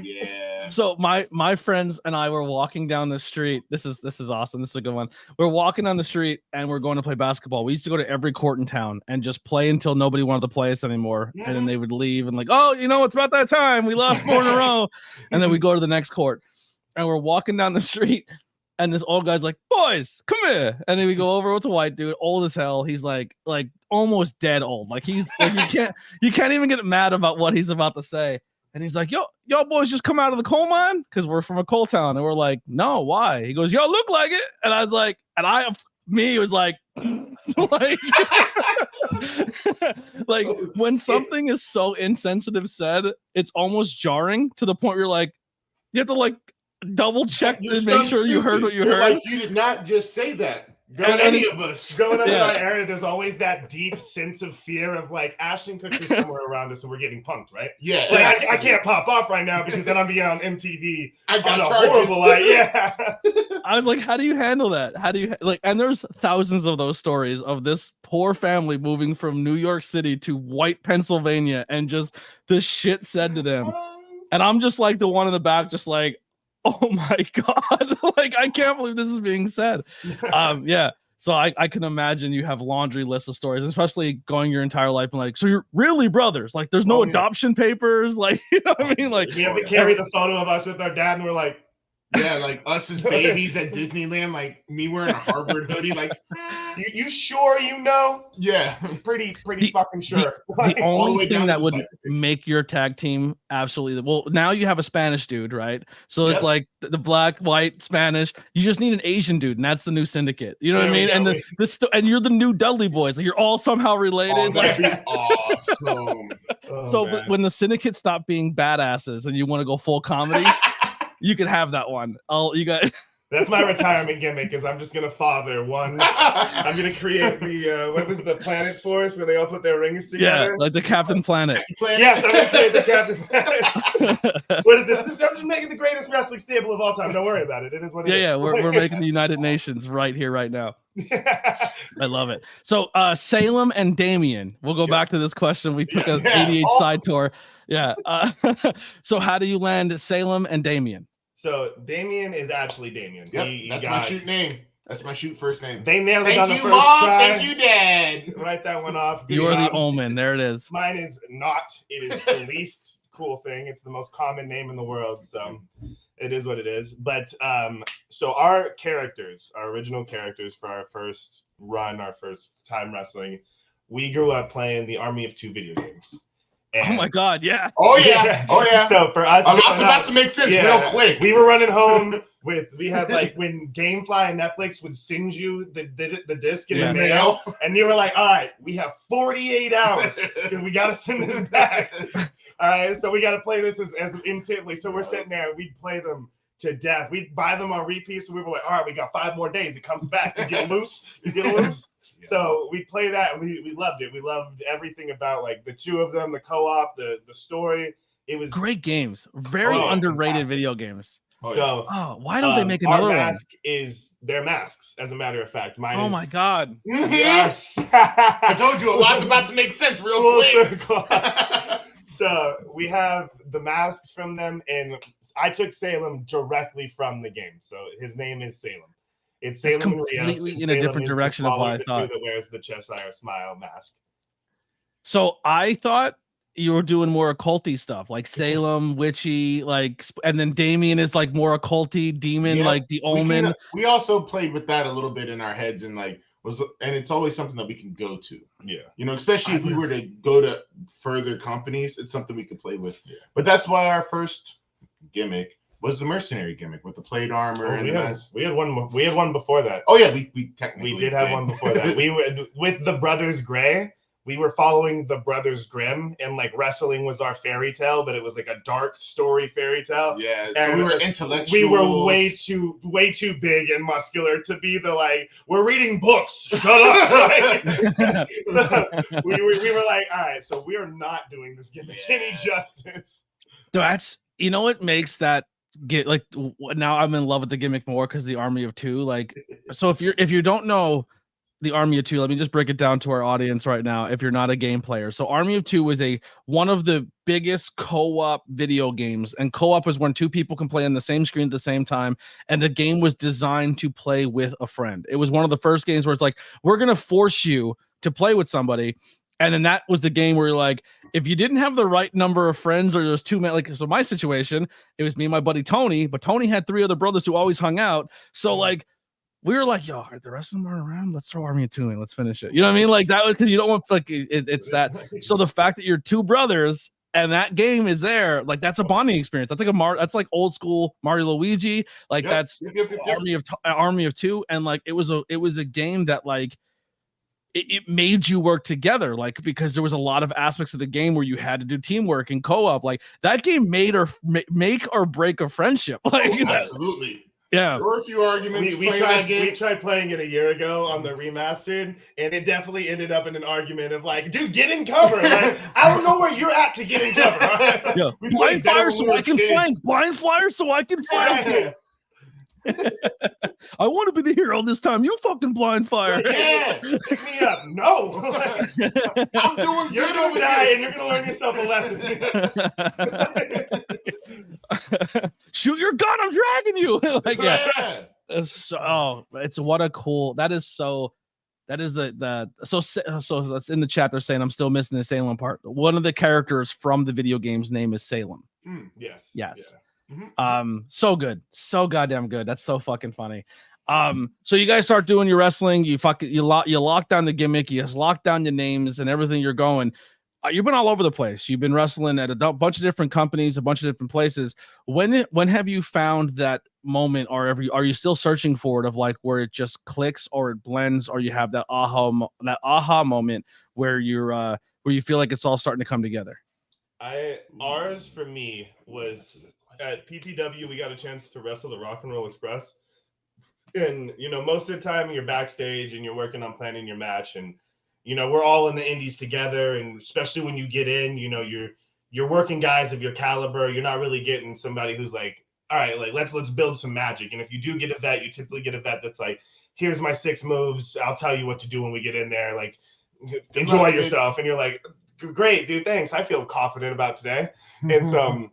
Yeah. So my friends and I were walking down the street. This is awesome. This is a good one. We're walking down the street and we're going to play basketball. We used to go to every court in town and just play until nobody wanted to play us anymore. And then they would leave and like, oh, it's about that time. We lost 4 in a row. And then we go to the next court. And we're walking down the street. And this old guy's like, boys, come here. And then we go over. It's a white dude, old as hell. He's like almost dead old. Like he's like, you can't even get mad about what he's about to say. And he's like, y'all boys just come out of the coal mine? Because we're from a coal town. And we're like, no, why? He goes, y'all look like it. And I was like, was like, like when something is so insensitive said, it's almost jarring to the point where you're like, you have to like double check to make sure you heard what you heard. Like you did not just say that. Growing up in our area, there's always that deep sense of fear of like Ashton Kutcher's somewhere around us and we're getting punked, right? Yeah. Like I can't pop off right now because then I'm being on MTV. I got horrible like, yeah. I was like, how do you handle that? How do you like? And there's thousands of those stories of this poor family moving from New York City to White Pennsylvania and just the shit said to them. And I'm just like the one in the back, just like, oh my God, like I can't believe this is being said. Yeah. So I can imagine you have laundry lists of stories, especially going your entire life and like, so you're really brothers. Like there's no adoption papers. Like, you know what I mean? Like we carry the photo of us with our dad and we're like, yeah, like us as babies at Disneyland, like me wearing a Harvard hoodie, like you sure you know? Yeah, pretty fucking sure. The only thing that would make your tag team absolutely well, now you have a Spanish dude, right? So it's like the black, white, Spanish. You just need an Asian dude, and that's the new syndicate. You know what I mean? And and you're the new Dudley Boys. Like you're all somehow related. Oh, that'd be awesome. So when the syndicate stop being badasses and you want to go full comedy. You can have that one. That's my retirement gimmick. Is I'm just gonna father one. I'm gonna create the what was the Planet Force where they all put their rings together? Yeah, like the Captain Planet. Yes, I'm gonna create the Captain Planet. What is this? I'm just making the greatest wrestling stable of all time. Don't worry about it. It is what it is. Yeah, we're making the United Nations right here, right now. I love it. So Salem and Damien. We'll go back to this question. We took an ADH side tour. Yeah. So how do you land Salem and Damien? So Damien is actually Damien. Yep, that's my shoot name. That's my shoot first name. They nailed it on the first try. Thank you, Dad. Write that one off. You're the omen. There it is. Mine is not. It is the least cool thing. It's the most common name in the world. So it is what it is. But so our original characters for our first run, our first time wrestling, we grew up playing the Army of Two video games. And, oh my God, yeah. Oh yeah. Oh yeah. So for us, a lot's about to make sense real quick. We were running home we had like when Gamefly and Netflix would send you the disc in the mail, and you were like, all right, we have 48 hours because we got to send this back. All right, so we got to play this as intently. So we're sitting there and we'd play them to death. We'd buy them on repeat. So we were like, all right, we got 5 more days. It comes back. You get loose. So we play that and we loved it. We loved everything about like the two of them, the co-op, the story. It was great games. Very underrated fantastic. Video games. Why don't they make another one? Our mask is their masks, as a matter of fact. Mine is, my God. Yes. I told you a lot's about to make sense real quick. So we have the masks from them, and I took Salem directly from the game. So his name is Salem. It's Salem completely in a different direction of what I thought. That wears the Cheshire Smile mask. So I thought you were doing more occulty stuff, like Salem, witchy, like, and then Damien is like more occulty, demon, like the Omen. We also played with that a little bit in our heads, and like and it's always something that we can go to. Yeah, especially if we were to go to further companies, it's something we could play with. Yeah. But that's why our first gimmick was the mercenary gimmick with the plate armor. And we had one. We had one before that. Oh yeah, we technically did have one before that. We were with the Brothers Gray. We were following the Brothers Grimm, and like wrestling was our fairy tale, but it was like a dark story fairy tale. Yeah, so we were intellectual. We were way too big and muscular to be the like, we're reading books. Shut up. So we were like, all right, so we are not doing this gimmick any justice. That's what makes that get like now I'm in love with the gimmick more because the Army of Two. Like, so if you don't know the Army of Two, let me just break it down to our audience right now. If you're not a game player, so Army of Two was one of the biggest co-op video games, and co-op is when two people can play on the same screen at the same time, and the game was designed to play with a friend. It was one of the first games where it's like, we're gonna force you to play with somebody. And then that was the game where you're like, if you didn't have the right number of friends, or there's too many, like, so my situation, it was me and my buddy Tony, but Tony had 3 other brothers who always hung out. So like, we were like, yo, the rest of them aren't around. Let's throw Army of Two in. Let's finish it. You know what I mean? Like that was because you don't want like it's that. So the fact that you're 2 brothers and that game is there, like that's a bonding experience. That's like that's like old school Mario Luigi. Like that's Army of Two, and like it was a game that like it made you work together, like because there was a lot of aspects of the game where you had to do teamwork and co-op. Like that game make or break a friendship. Like absolutely. Yeah, there were a few arguments. We tried playing it a year ago on the remastered, and it definitely ended up in an argument of like, dude, get in cover. Like, I don't know where you're at to get in cover. Yeah. Blind fire so I can flank. Blind fire so I can flank. I want to be the hero this time. You fucking blind fire. Yeah, pick me up. No, I'm doing. You're gonna die, and you're gonna learn yourself a lesson. Shoot your gun! I'm dragging you. Like yeah. So it's what a cool. That is so. That is the so that's in the chat. They're saying I'm still missing the Salem part. One of the characters from the video game's name is Salem. Yes. Yeah. Mm-hmm. So good, so goddamn good. That's so fucking funny. So you guys start doing your wrestling. You lock down the gimmick. You just lock down your names and everything. You're going. You've been all over the place. You've been wrestling at a bunch of different companies, a bunch of different places. When have you found that moment, or are you still searching for it, of like where it just clicks or it blends, or you have that aha moment where you feel like it's all starting to come together? Ours for me was at PPW. We got a chance to wrestle the Rock and Roll Express, and most of the time you're backstage and you're working on planning your match, and we're all in the indies together, and especially when you get in, you're working guys of your caliber. You're not really getting somebody who's like, all right, like let's build some magic. And if you do get a vet, you typically get a vet that's like, here's my 6 moves. I'll tell you what to do when we get in there. Like, enjoy yourself. And you're like, great, dude, thanks. I feel confident about today. And so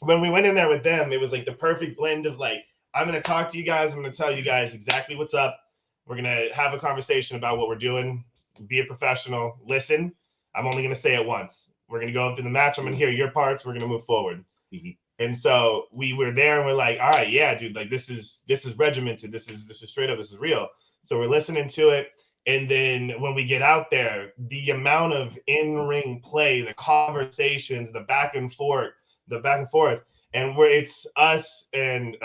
when we went in there with them, it was like the perfect blend of like, I'm going to talk to you guys. I'm going to tell you guys exactly what's up. We're going to have a conversation about what we're doing. Be a professional. Listen, I'm only going to say it once. We're going to go through the match. I'm going to hear your parts. We're going to move forward. And so we were there and we're like, all right, yeah, dude, like this is regimented. This is straight up. This is real. So we're listening to it. And then when we get out there, the amount of in-ring play, the conversations, the back and forth, and where it's us and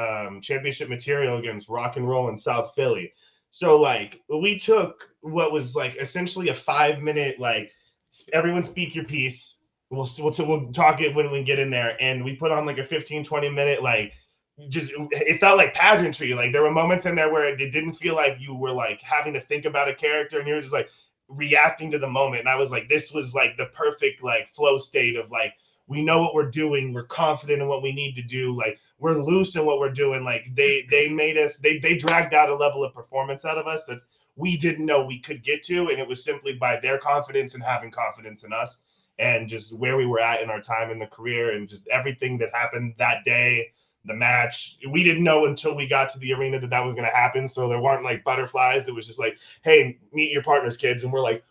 championship material against Rock and Roll in South Philly. So like we took what was like essentially a 5-minute, like everyone speak your piece. We'll talk it when we get in there, and we put on like a 15-20 minute, like just, it felt like pageantry. Like there were moments in there where it didn't feel like you were like having to think about a character, and you were just like reacting to the moment. And I was like, this was like the perfect like flow state of like, we know what we're doing. We're confident in what we need to do. Like we're loose in what we're doing. Like they made us, they dragged out a level of performance out of us that we didn't know we could get to. And it was simply by their confidence and having confidence in us, and just where we were at in our time in the career, and just everything that happened that day, the match. We didn't know until we got to the arena that was going to happen. So there weren't like butterflies. It was just like, hey, meet your partners, kids. And we're like,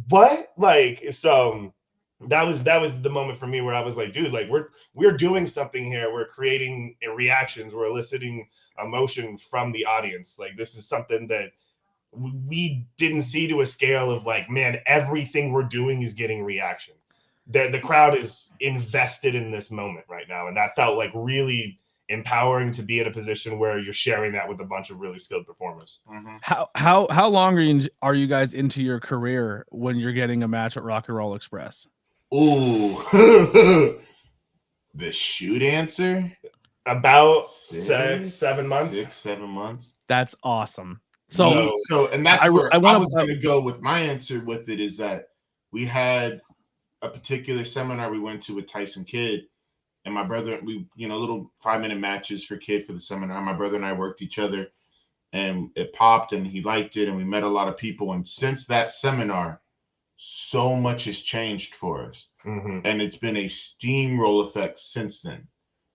what? Like, so that was the moment for me where I was like, dude, like we're doing something here. We're creating reactions. We're eliciting emotion from the audience. Like this is something that we didn't see to a scale of like, man, everything we're doing is getting reaction. The crowd is invested in this moment right now. And that felt like really empowering to be in a position where you're sharing that with a bunch of really skilled performers. Mm-hmm. How long are you guys into your career when you're getting a match at Rock and Roll Express? Ooh, the shoot answer about 7 months. 6-7 months. That's awesome. So and that's where I was going to go with my answer with it, is that we had a particular seminar we went to with Tyson Kidd, and my brother, we, little 5-minute matches for the seminar. My brother and I worked each other, and it popped, and he liked it, and we met a lot of people. And since that seminar, so much has changed for us. And it's been a steamroll effect since then.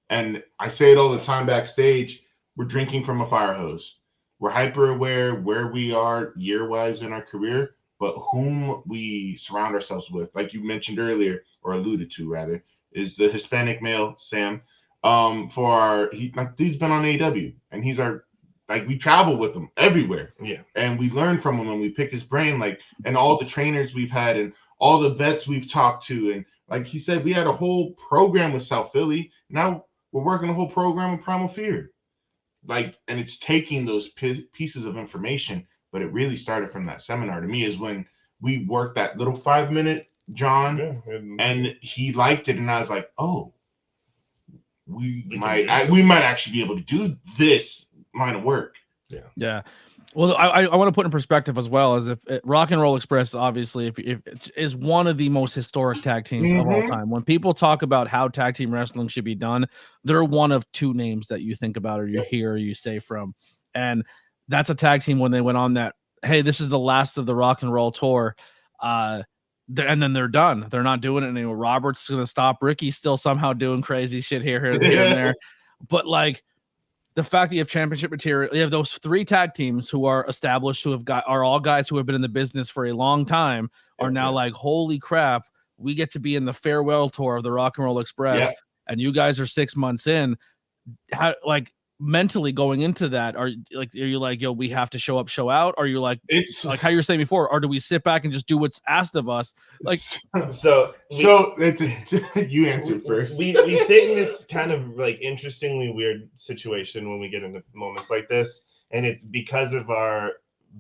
And I say it all the time backstage, we're drinking from a fire hose. We're hyper aware where we are year-wise in our career, but whom we surround ourselves with, like you mentioned earlier, or alluded to rather, is the Hispanic male, Sam. Dude's been on AEW, and he's we travel with him everywhere. Yeah. And we learn from him, and we pick his brain, and all the trainers we've had, and all the vets we've talked to. And like he said, we had a whole program with South Philly. Now we're working a whole program with Primal Fear. And it's taking those pieces of information, but it really started from that seminar to me is when we worked that little 5-minute John, and he liked it. And I was like, oh, we might actually be able to do this line of work. Yeah. Yeah. Well, I want to put in perspective as well as if Rock and Roll Express, obviously, if is one of the most historic tag teams of all time. When people talk about how tag team wrestling should be done, they're one of two names that you think about or you hear or you say from. And that's a tag team when they went on that, hey, this is the last of the Rock and Roll tour. And then they're done. They're not doing it anymore. Robert's going to stop. Ricky's still somehow doing crazy shit here and there. But the fact that you have championship material, you have those three tag teams who are established, are all guys who have been in the business for a long time, are now holy crap, we get to be in the farewell tour of the Rock and Roll Express, and you guys are 6 months in. How mentally going into that, are you like, yo, we have to show up, show out? Are you it's like how you were saying before, or do we sit back and just do what's asked of us? So it's you answer first. We sit in this kind of interestingly weird situation when we get into moments like this, and it's because of our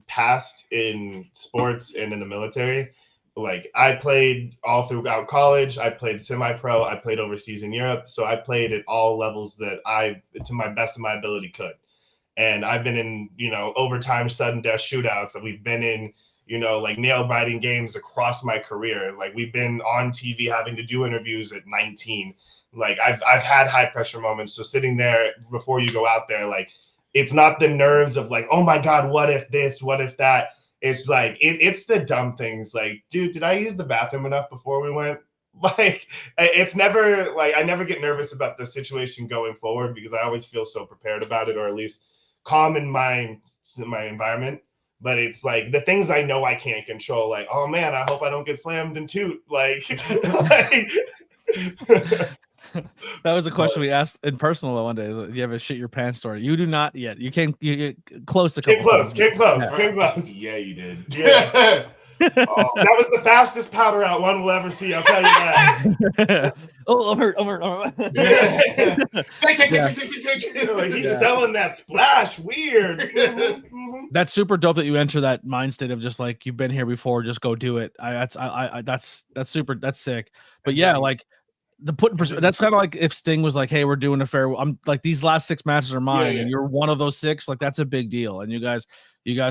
past in sports and in the military. I played all throughout college. I played semi-pro. I played overseas in Europe. So I played at all levels that I, to my best of my ability, could. And I've been in, overtime, sudden death shootouts. And we've been in, nail-biting games across my career. We've been on TV having to do interviews at 19. I've had high-pressure moments. So sitting there before you go out there, it's not the nerves of oh my God, what if this, what if that? It's it's the dumb things. Dude, did I use the bathroom enough before we went? It's never I never get nervous about the situation going forward because I always feel so prepared about it, or at least calm in my environment. But it's the things I know I can't control. Oh man, I hope I don't get slammed and toot. That was a question we asked in personal one day. Do you have a shit your pants story? You do not yet. You came close to Came close. Yeah, you did. Yeah. That was the fastest powder out one will ever see. I'll tell you that. Oh, I'm hurt. He's selling that splash. Weird. That's super dope that you enter that mind state of just you've been here before, just go do it. That's super. That's sick. But yeah, the put in perspective, that's kind of if Sting was hey, we're doing a farewell. I'm these last 6 matches are mine, and you're one of those 6. That's a big deal. And you guys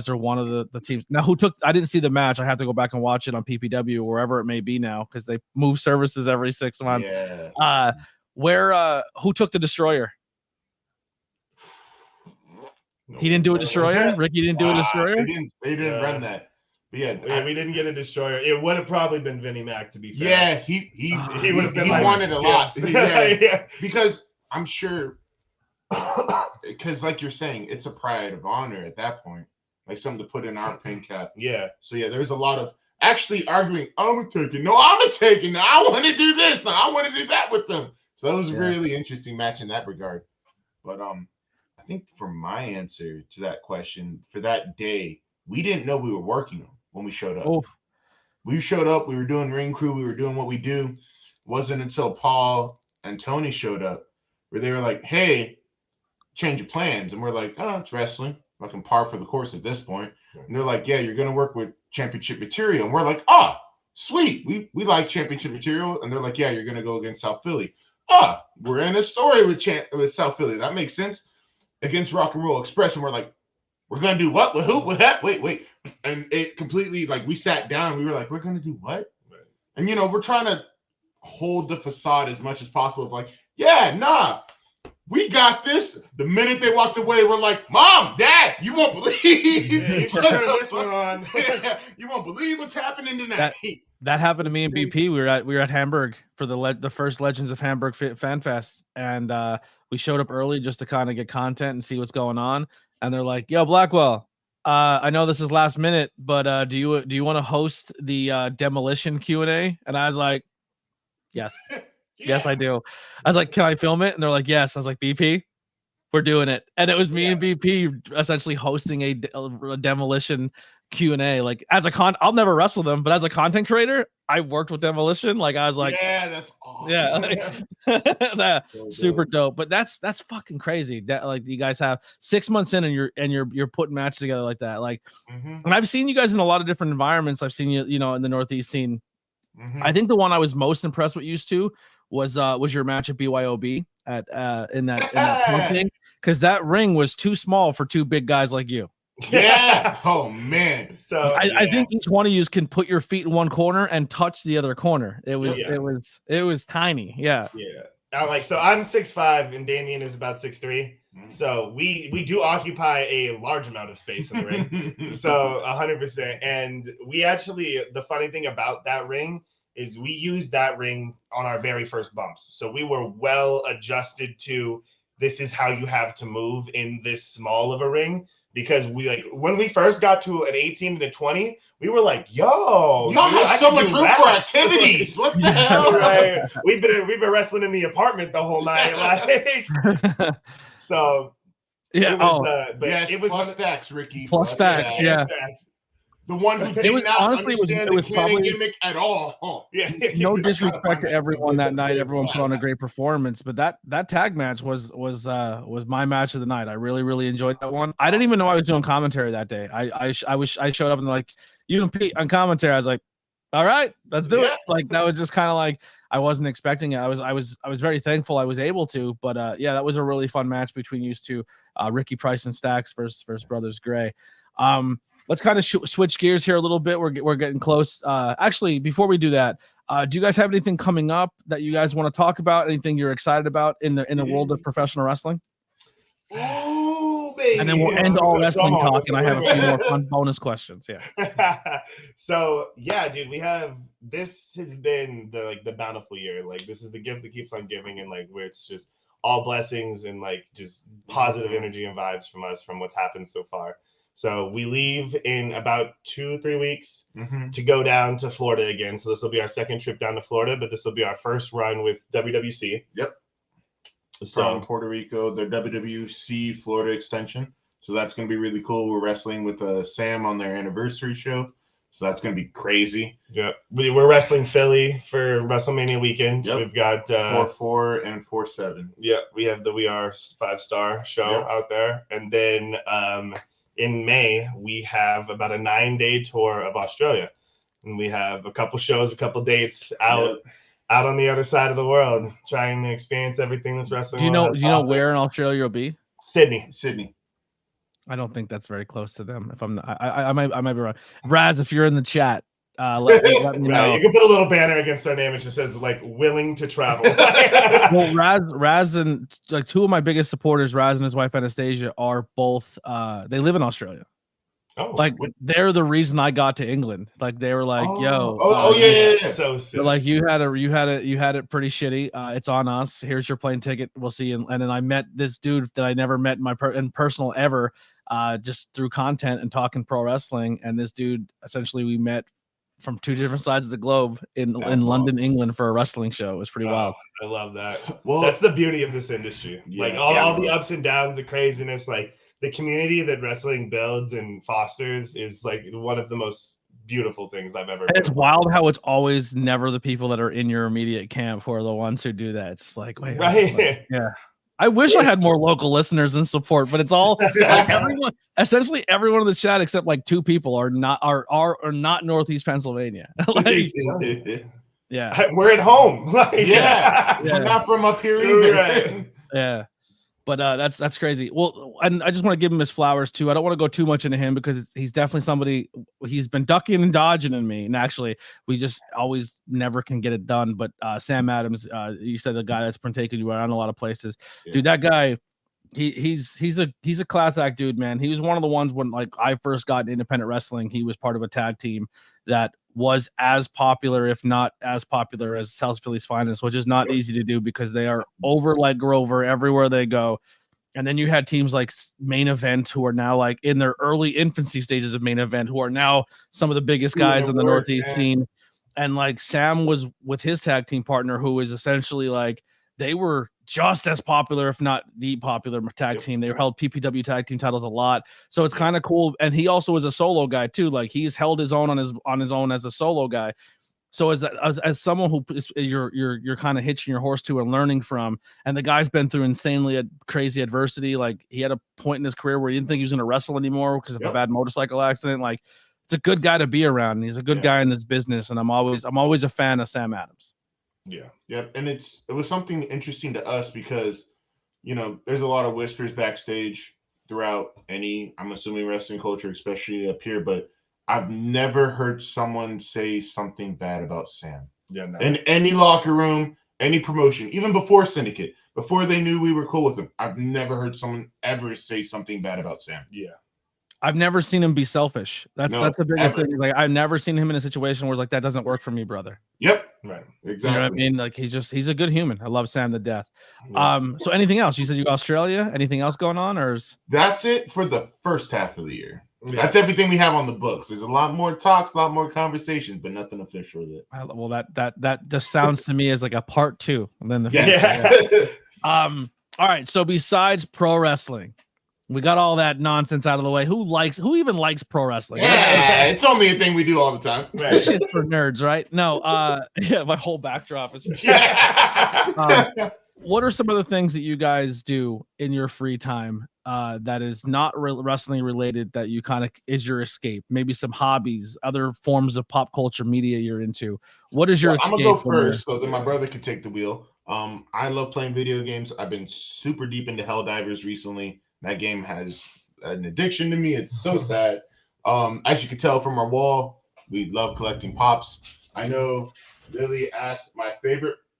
are one of the teams. Now, I didn't see the match. I have to go back and watch it on PPW or wherever it may be now because they move services every 6 months. Yeah. Who took the Destroyer? He didn't do a Destroyer. Ricky didn't do a Destroyer. They didn't run that. Yeah, we didn't get a Destroyer. It would have probably been Vinnie Mac, to be fair. Yeah, he would have been. He wanted a lot. Yeah. Because I'm sure, because you're saying, it's a pride of honor at that point, something to put in our pin cap. Yeah. So yeah, there's a lot of actually arguing. I'm a taking. No, I'm a taking. No, I want to do this. No, I want to do that with them. So it was a really interesting match in that regard. But I think for my answer to that question for that day, we didn't know we were working them when we showed up. We showed up, we were doing ring crew, we were doing what we do. It wasn't until Paul and Tony showed up where they were like, hey, change of plans. And we're like, oh, it's wrestling. Par for the course at this point. And they're like, yeah, you're going to work with championship material. And we're like, sweet. We like championship material. And they're like, yeah, you're going to go against South Philly. We're in a story with South Philly. That makes sense. Against Rock and Roll Express. And we're like, we're going to do what? With who? With that? Wait. And it completely, we sat down. We were like, we're going to do what? Right. And, we're trying to hold the facade as much as possible of Yeah, nah. We got this. The minute they walked away, we're like, Mom, Dad, you won't believe. You should turn this one on. You won't believe what's happening tonight. That happened to me and BP. We were at Hamburg for the first Legends of Hamburg Fan Fest, and we showed up early just to kind of get content and see what's going on. And they're like, "Yo, Blackwell, I know this is last minute, but do you want to host the demolition Q&A?" And I was like, "Yes." Yes, I do. I was like, "Can I film it?" And they're like, "Yes." I was like, "BP, we're doing it." And it was me and BP essentially hosting a demolition Q&A. Like I'll never wrestle them, but as a content creator, I worked with demolition. Like I was like, yeah, that's awesome. Yeah, super dope. But that's fucking crazy. That like you guys have 6 months in and you're putting matches together like that. Like, and I've seen you guys in a lot of different environments. I've seen you, in the Northeast scene. I think the one I was most impressed with used to was your match at BYOB at in that thing, because that ring was too small for two big guys like you. Yeah. Oh man. So I think each one of you can put your feet in one corner and touch the other corner. It was tiny. Yeah. Yeah. So I'm 6'5" and Damien is about 6'3". So we do occupy a large amount of space in the ring. So 100%. And we actually, the funny thing about that ring is we used that ring on our very first bumps. So we were well adjusted to, this is how you have to move in this small of a ring. Because when we first got to an 18 and a 20, we were like, "Yo, y'all have so much room for activities. What the hell?" Right? We've been wrestling in the apartment the whole night, like. So yeah. It was plus stacks, Ricky. Plus stacks, yeah. The one who did not understand the canon gimmick at all. Yeah. No disrespect to everyone that night. Everyone put on a great performance, but that tag match was my match of the night. I really, really enjoyed that one. I didn't even know I was doing commentary that day. I showed up and like, "You and Pete on commentary." I was like, "All right, let's do it." Like that was just kind of like, I wasn't expecting it. I was very thankful I was able to, but yeah, that was a really fun match between you two, Ricky Price and Stacks versus Brothers Gray. Let's kind of switch gears here a little bit. We're getting close. Actually, before we do that, do you guys have anything coming up that you guys want to talk about? Anything you're excited about in the world of professional wrestling? Ooh, baby. And then we'll end all wrestling talk, and I have a few more fun bonus questions. Yeah. So yeah, dude, this has been the bountiful year. Like this is the gift that keeps on giving, and like where it's just all blessings and like just positive energy and vibes from us from what's happened so far. So we leave in about 2-3 weeks to go down to Florida again. So this will be our second trip down to Florida, but this will be our first run with WWC. Yep. From Puerto Rico, the WWC Florida extension. So that's going to be really cool. We're wrestling with Sam on their anniversary show. So that's going to be crazy. Yep. We're wrestling Philly for WrestleMania weekend. Yep. We've got 4-4 and 4-7. Yeah, we have the We Are 5-star show out there. And then in May, we have about a 9-day tour of Australia. And we have a couple shows, a couple dates out on the other side of the world, trying to experience everything that's wrestling. Do you know where in Australia you'll be? Sydney. I don't think that's very close to them. If I'm not, I might be wrong. Raz, if you're in the chat, let me know. You can put a little banner against our name. It just says like willing to travel. Well, Raz and like two of my biggest supporters, Raz and his wife Anastasia, are both they live in Australia. Oh, like they're the reason I got to England. Like they were like, yeah. So sick. Like you had it pretty shitty. It's on us. Here's your plane ticket. We'll see you. And then I met this dude that I never met in personal ever, just through content and talking pro wrestling. And this dude, essentially, we met from two different sides of the globe in London, England, for a wrestling show. It was pretty wild. I love that. Well, that's the beauty of this industry. Like all the ups and downs, the craziness, like. The community that wrestling builds and fosters is like one of the most beautiful things I've ever. It's wild how it's always never the people that are in your immediate camp who are the ones who do that. It's like, wait, right? Yeah. I wish I had more local listeners and support, but it's all like essentially everyone in the chat except like 2 people are not Northeast Pennsylvania. Like, yeah, we're at home. Like, we're not from up here either. Right. Yeah. But that's crazy. Well, and I just want to give him his flowers too. I don't want to go too much into him because he's definitely somebody. He's been ducking and dodging in me, and actually, we just always never can get it done. But Sam Adams, you said the guy that's been taking you around a lot of places, dude. That guy, he's a class act dude, man. He was one of the ones when like I first got into independent wrestling. He was part of a tag team that was as popular, if not as popular, as South Philly's Finest, which is not easy to do because they are over like Grover everywhere they go. And then you had teams like Main Event, who are now like in their early infancy stages of Main Event, who are now some of the biggest guys in the Northeast scene. And like Sam was with his tag team partner, who is essentially like they were just as popular, if not the popular tag team. They held PPW tag team titles a lot. So it's kind of cool. And he also is a solo guy too. Like he's held his own on his own as a solo guy. So as someone who you're kind of hitching your horse to and learning from, and the guy's been through insanely crazy adversity. Like he had a point in his career where he didn't think he was going to wrestle anymore because of a bad motorcycle accident. Like it's a good guy to be around. And he's a good guy in this business. And I'm always a fan of Sam Adams. Yeah. And it was something interesting to us because, there's a lot of whispers backstage throughout I'm assuming wrestling culture, especially up here, but I've never heard someone say something bad about Sam. Yeah, no. In any locker room, any promotion, even before Syndicate, before they knew we were cool with him. I've never heard someone ever say something bad about Sam. Yeah. I've never seen him be selfish. That's the biggest thing. Like I've never seen him in a situation where it's like that doesn't work for me, brother. Yep. Right. Exactly. You know what I mean? Like he's a good human. I love Sam to death. Yeah. So anything else? You said you go Australia. Anything else going on, or that's it for the first half of the year? Yeah. That's everything we have on the books. There's a lot more talks, a lot more conversations, but nothing official yet. Well, that just sounds to me as like a part 2. And then all right. So besides pro wrestling, we got all that nonsense out of the way. Who even likes pro wrestling? Yeah, it's only a thing we do all the time. Right. Shit for nerds, right? No, my whole backdrop is. What are some of the things that you guys do in your free time that is not wrestling related that you kind of is your escape? Maybe some hobbies, other forms of pop culture media you're into. What is your escape? I'm gonna go first, so then my brother can take the wheel. I love playing video games. I've been super deep into Helldivers recently. That game has an addiction to me. It's so sad. As you can tell from our wall, we love collecting pops. I know Lily asked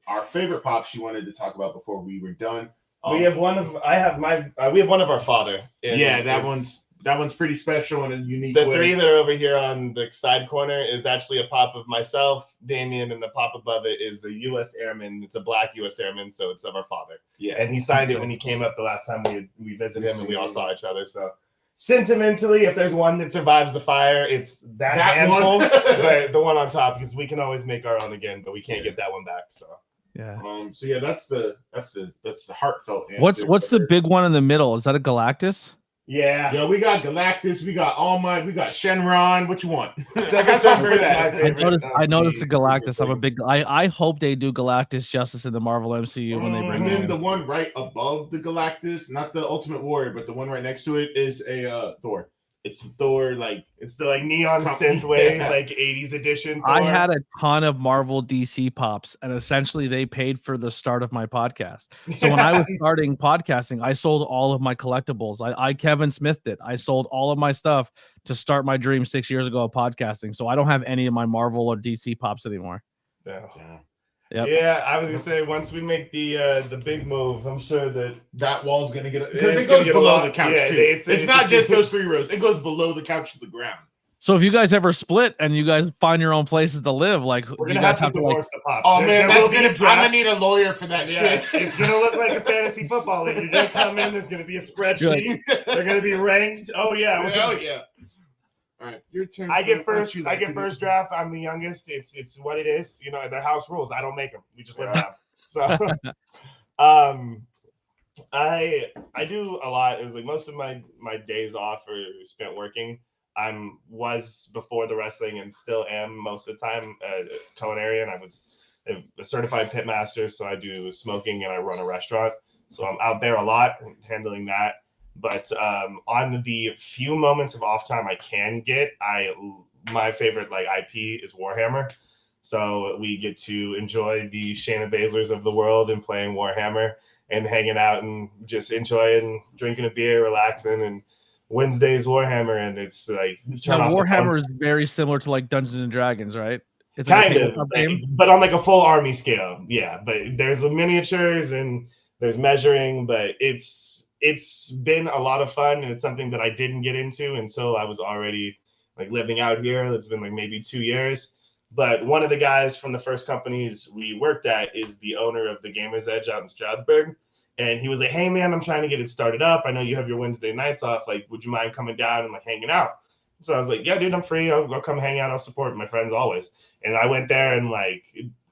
our favorite pop she wanted to talk about before we were done. We have one of our father. That one's pretty special and a unique. The three that are over here on the side corner is actually a pop of myself, Damien, and the pop above it is a U.S. Airman. It's a black U.S. Airman, so it's of our father. Yeah, and he signed it when he came up the last time we visited him, and we all saw each other. So sentimentally, if there's one that survives the fire, it's that handful. But the one on top, because we can always make our own again, but we can't get that one back. So. Yeah. That's the heartfelt answer. What's the big one in the middle? Is that a Galactus? Yeah. Yeah, we got Galactus, we got All Might, we got Shenron. What you want? I noticed the Galactus. I'm a big. I hope they do Galactus justice in the Marvel MCU when they bring him in. And then the one right above the Galactus, not the Ultimate Warrior, but the one right next to it is a Thor. It's Thor, it's the neon synthwave, 80s edition. Thor. I had a ton of Marvel DC pops, and essentially they paid for the start of my podcast. So when I was starting podcasting, I sold all of my collectibles. I Kevin Smithed it. I sold all of my stuff to start my dream 6 years ago of podcasting. So I don't have any of my Marvel or DC pops anymore. Yeah. Yep. Yeah, I was gonna say once we make the big move, I'm sure that wall's gonna get because it goes below the couch too. It's not just those 3 rows; it goes below the couch to the ground. So if you guys ever split and you guys find your own places to live, we're gonna have to divorce the pops. Oh man, I'm gonna need a lawyer for that shit. It's gonna look like a fantasy football league. You're gonna come in. There's gonna be a spreadsheet. They're gonna be ranked. Oh yeah. Hell yeah. All right, your turn. I get first draft. I'm the youngest. It's what it is. Their house rules. I don't make them. We just live them. So, I do a lot. It was most of my days off are spent working. Was before the wrestling and still am most of the time at culinary, and I was a certified pit master. So I do smoking and I run a restaurant. So I'm out there a lot handling that. But on the few moments of off time I can get, my favorite IP is Warhammer. So we get to enjoy the Shayna Baszlers of the world and playing Warhammer. and hanging out and just enjoying drinking a beer, relaxing. And Wednesday's Warhammer, and it's like Warhammer is very similar to like Dungeons and Dragons, right? It's like kind of, but on like a full army scale. Yeah, but there's miniatures and there's measuring, but it's been a lot of fun, and it's something that I didn't get into until I was already like living out here. It's been like maybe 2 years. But one of the guys from the first companies we worked at is the owner of the Gamers Edge out in Stroudsburg. And he was like, hey, man, I'm trying to get it started up. I know you have your Wednesday nights off. Like, would you mind coming down and like hanging out? So I was like, yeah, dude, I'm free. I'll come hang out. I'll support my friends always. And I went there and like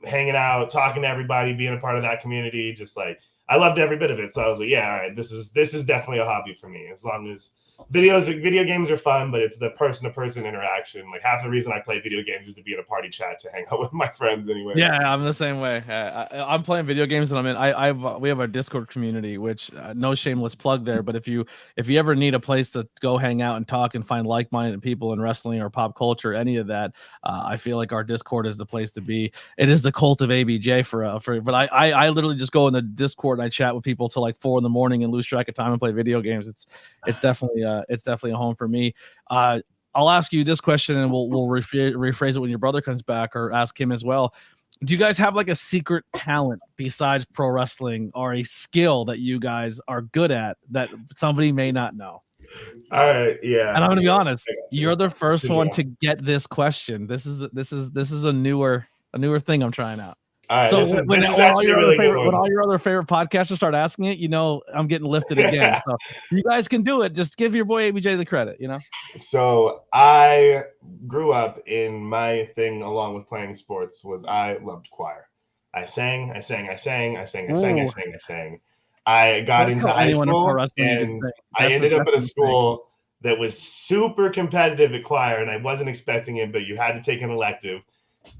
hanging out, talking to everybody, being a part of that community. Just like, I loved every bit of it. So I was like, yeah, all right, this is definitely a hobby for me. As long as video games are fun, but it's the person-to-person interaction. Like half the reason I play video games is to be in a party chat to hang out with my friends anyway. Yeah, I'm the same way. I'm playing video games, and we have a Discord community, which no shameless plug there. But if you ever need a place to go hang out and talk and find like-minded people in wrestling or pop culture, any of that, I feel like our Discord is the place to be. It is the cult of ABJ but I literally just go in the Discord and I chat with people till like 4 a.m. and lose track of time and play video games. It's definitely a home for me. I'll ask you this question, and we'll rephrase it when your brother comes back, or ask him as well. Do you guys have like a secret talent besides pro wrestling, or a skill that you guys are good at that somebody may not know? All right, yeah. And I'm gonna be honest, you're the first one to get this question. This is a newer thing I'm trying out. All right, so when all your other favorite podcasters start asking it, I'm getting lifted again. Yeah. So you guys can do it. Just give your boy ABJ the credit, So I grew up in my thing along with playing sports was I loved choir. I sang. I got into high school, and I ended up at a school that was super competitive at choir, and I wasn't expecting it, but you had to take an elective.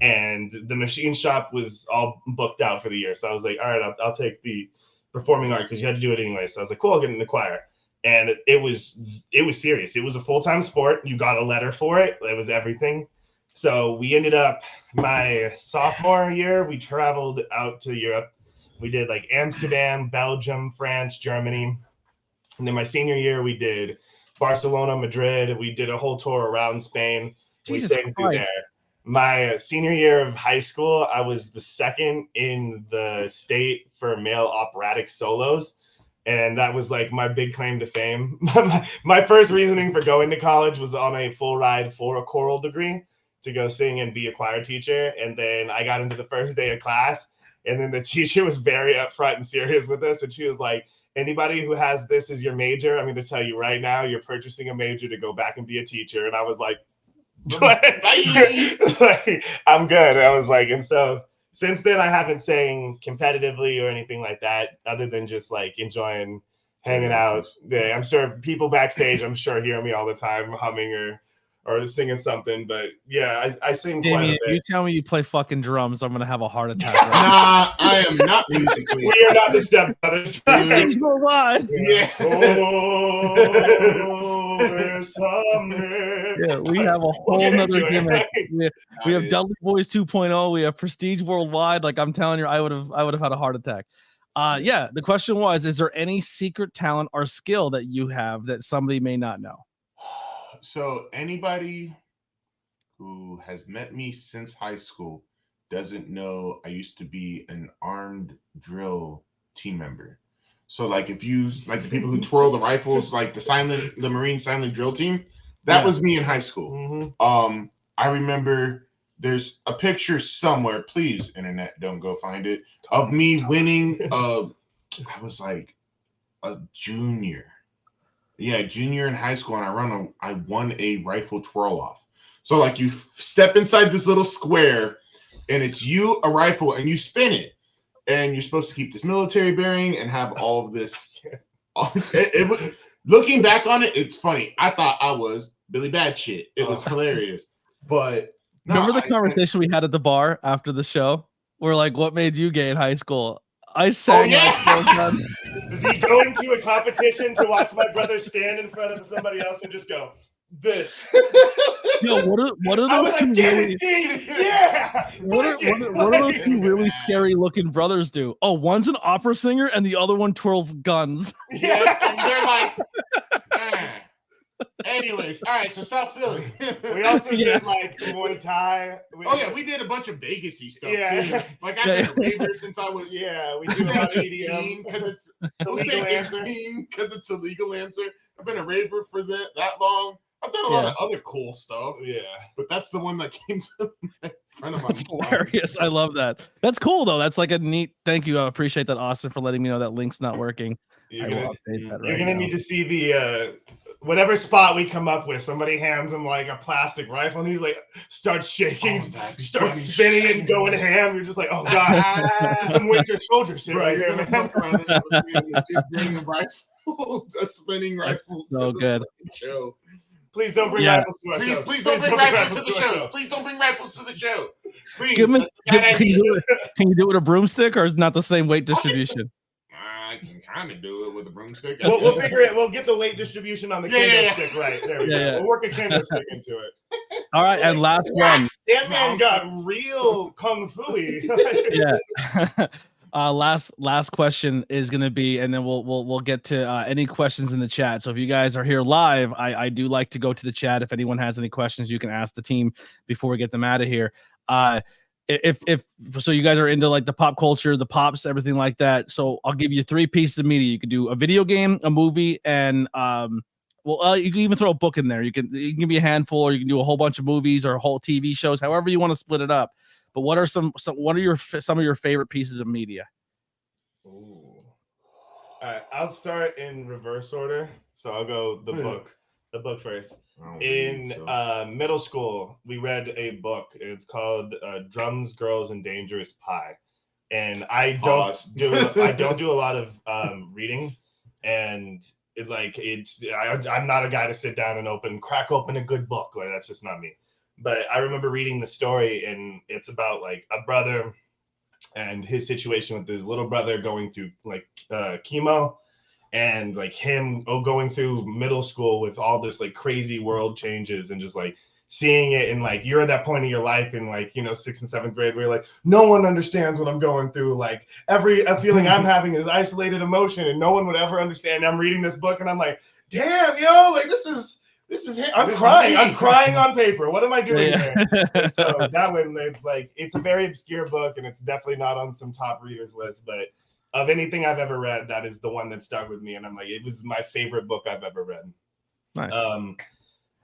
And the machine shop was all booked out for the year. So I was like, all right, I'll take the performing art because you had to do it anyway. So I was like, cool, I'll get in the choir. And it was serious. It was a full-time sport. You got a letter for it. It was everything. So we ended up, my sophomore year, we traveled out to Europe. We did like Amsterdam, Belgium, France, Germany. And then my senior year, we did Barcelona, Madrid. We did a whole tour around Spain. Jesus we sang through there. My senior year of high school, I was the second in the state for male operatic solos. And that was like my big claim to fame. My first reasoning for going to college was on a full ride for a choral degree to go sing and be a choir teacher. And then I got into the first day of class, and then the teacher was very upfront and serious with us. And she was like, anybody who has this as your major, I'm going to tell you right now, you're purchasing a major to go back and be a teacher. And I was like, I'm good. I was like, and so since then I haven't sang competitively or anything like that, other than just like enjoying hanging out. Yeah, I'm sure people backstage, hear me all the time humming or singing something. But yeah, I sing quite a bit. You tell me you play fucking drums, I'm gonna have a heart attack. Right? Nah, I am not musically. We are not the stepbrothers. Prestige Worldwide. Yeah. Yeah, we have a whole nother gimmick. We have Dudley Boys 2.0. We have Prestige Worldwide. Like I'm telling you, I would have had a heart attack. Yeah. The question was: is there any secret talent or skill that you have that somebody may not know? So anybody who has met me since high school doesn't know I used to be an armed drill team member. So like if you like the people who twirl the rifles, like the Marine silent drill team, that was me in high school. Mm-hmm. I remember there's a picture somewhere, please internet, don't go find it, of me winning. I was like a junior. Yeah, junior in high school, and I won a rifle twirl off. So like you step inside this little square, and it's you, a rifle, and you spin it. And you're supposed to keep this military bearing and have all of this. Looking back on it, it's funny. I thought I was Billy Bad shit. It was hilarious. But remember the conversation we had at the bar after the show? We're like, what made you gay in high school? I sang. Going to a competition to watch my brother stand in front of somebody else and just go. this. Yo, what are I was those two like, get really? it, Gene. Yeah. What are those two really scary looking brothers do? Oh, one's an opera singer and the other one twirls guns. Yeah, and they're like, anyways, all right, so South Philly. We also did like Muay Thai. We did a bunch of Vegas-y stuff Yeah. too. Like I've been a raver since I was we do a lot of 18 EDM because it's we'll say 18 because it's the legal answer. I've been a raver for that long. I've done a lot of other cool stuff. Yeah. But that's the one that came to my friend of mine. That's hilarious. I love that. That's cool though. That's like a neat. Thank you. I appreciate that, Austin, for letting me know that link's not working. You're I will update that gonna now. need to see the whatever spot we come up with. Somebody hands him like a plastic rifle, and he's like starts shaking, starts spinning it and going ham. You're just like, oh god, this is some Winter Soldier shit right here, man. Fuck around and bring a rifle, a spinning rifle. So good. Show. Please don't bring rifles to our show. Please don't bring rifles to the show. Please don't bring rifles to the show. Please. Can you do it with a broomstick, or is it not the same weight distribution? I can kind of do it with a broomstick. We'll figure it. We'll get the weight distribution on the kendo stick right. There we go. Yeah. We'll work a kendo stick into it. All right, and last one. Sandman got real kung fu-y. Yeah. Last question is going to be, and then we'll get to any questions in the chat. So if you guys are here live, I do like to go to the chat. If anyone has any questions, you can ask the team before we get them out of here. If so, you guys are into like the pop culture, the pops, everything like that. So I'll give you 3 pieces of media. You can do a video game, a movie, and you can even throw a book in there. You can give me a handful, or you can do a whole bunch of movies or whole TV shows, however you want to split it up. But what are some of your favorite pieces of media? Ooh. All right, I'll start in reverse order. So I'll go the book first. In middle school, we read a book. It's called Drums, Girls, and Dangerous Pie. And I don't do a lot of reading, and I'm not a guy to sit down and crack open a good book. Like that's just not me. But I remember reading the story, and it's about like a brother and his situation with his little brother going through like chemo, and like him going through middle school with all this like crazy world changes, and just like seeing it, and like you're at that point in your life in like 6th and 7th grade where you're like, no one understands what I'm going through. Like every feeling I'm having is isolated emotion, and no one would ever understand. I'm reading this book, and I'm like, damn, yo, like this is I'm crying on paper. What am I doing here? And so that one, it's a very obscure book, and it's definitely not on some top readers list, but of anything I've ever read, that is the one that stuck with me. And I'm like, it was my favorite book I've ever read. Nice.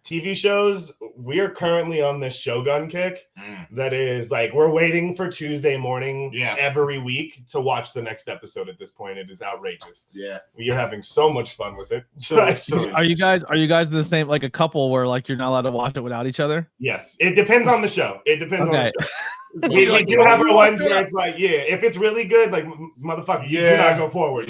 TV shows, we are currently on this Shogun kick. That is like, we're waiting for Tuesday morning every week to watch the next episode at this point. It is outrageous. Yeah. We are having so much fun with it. Are you guys the same, like a couple where like you're not allowed to watch it without each other? Yes. It depends on the show. On the show. We do have our ones where it's like, if it's really good, like motherfucker, you do not go forward.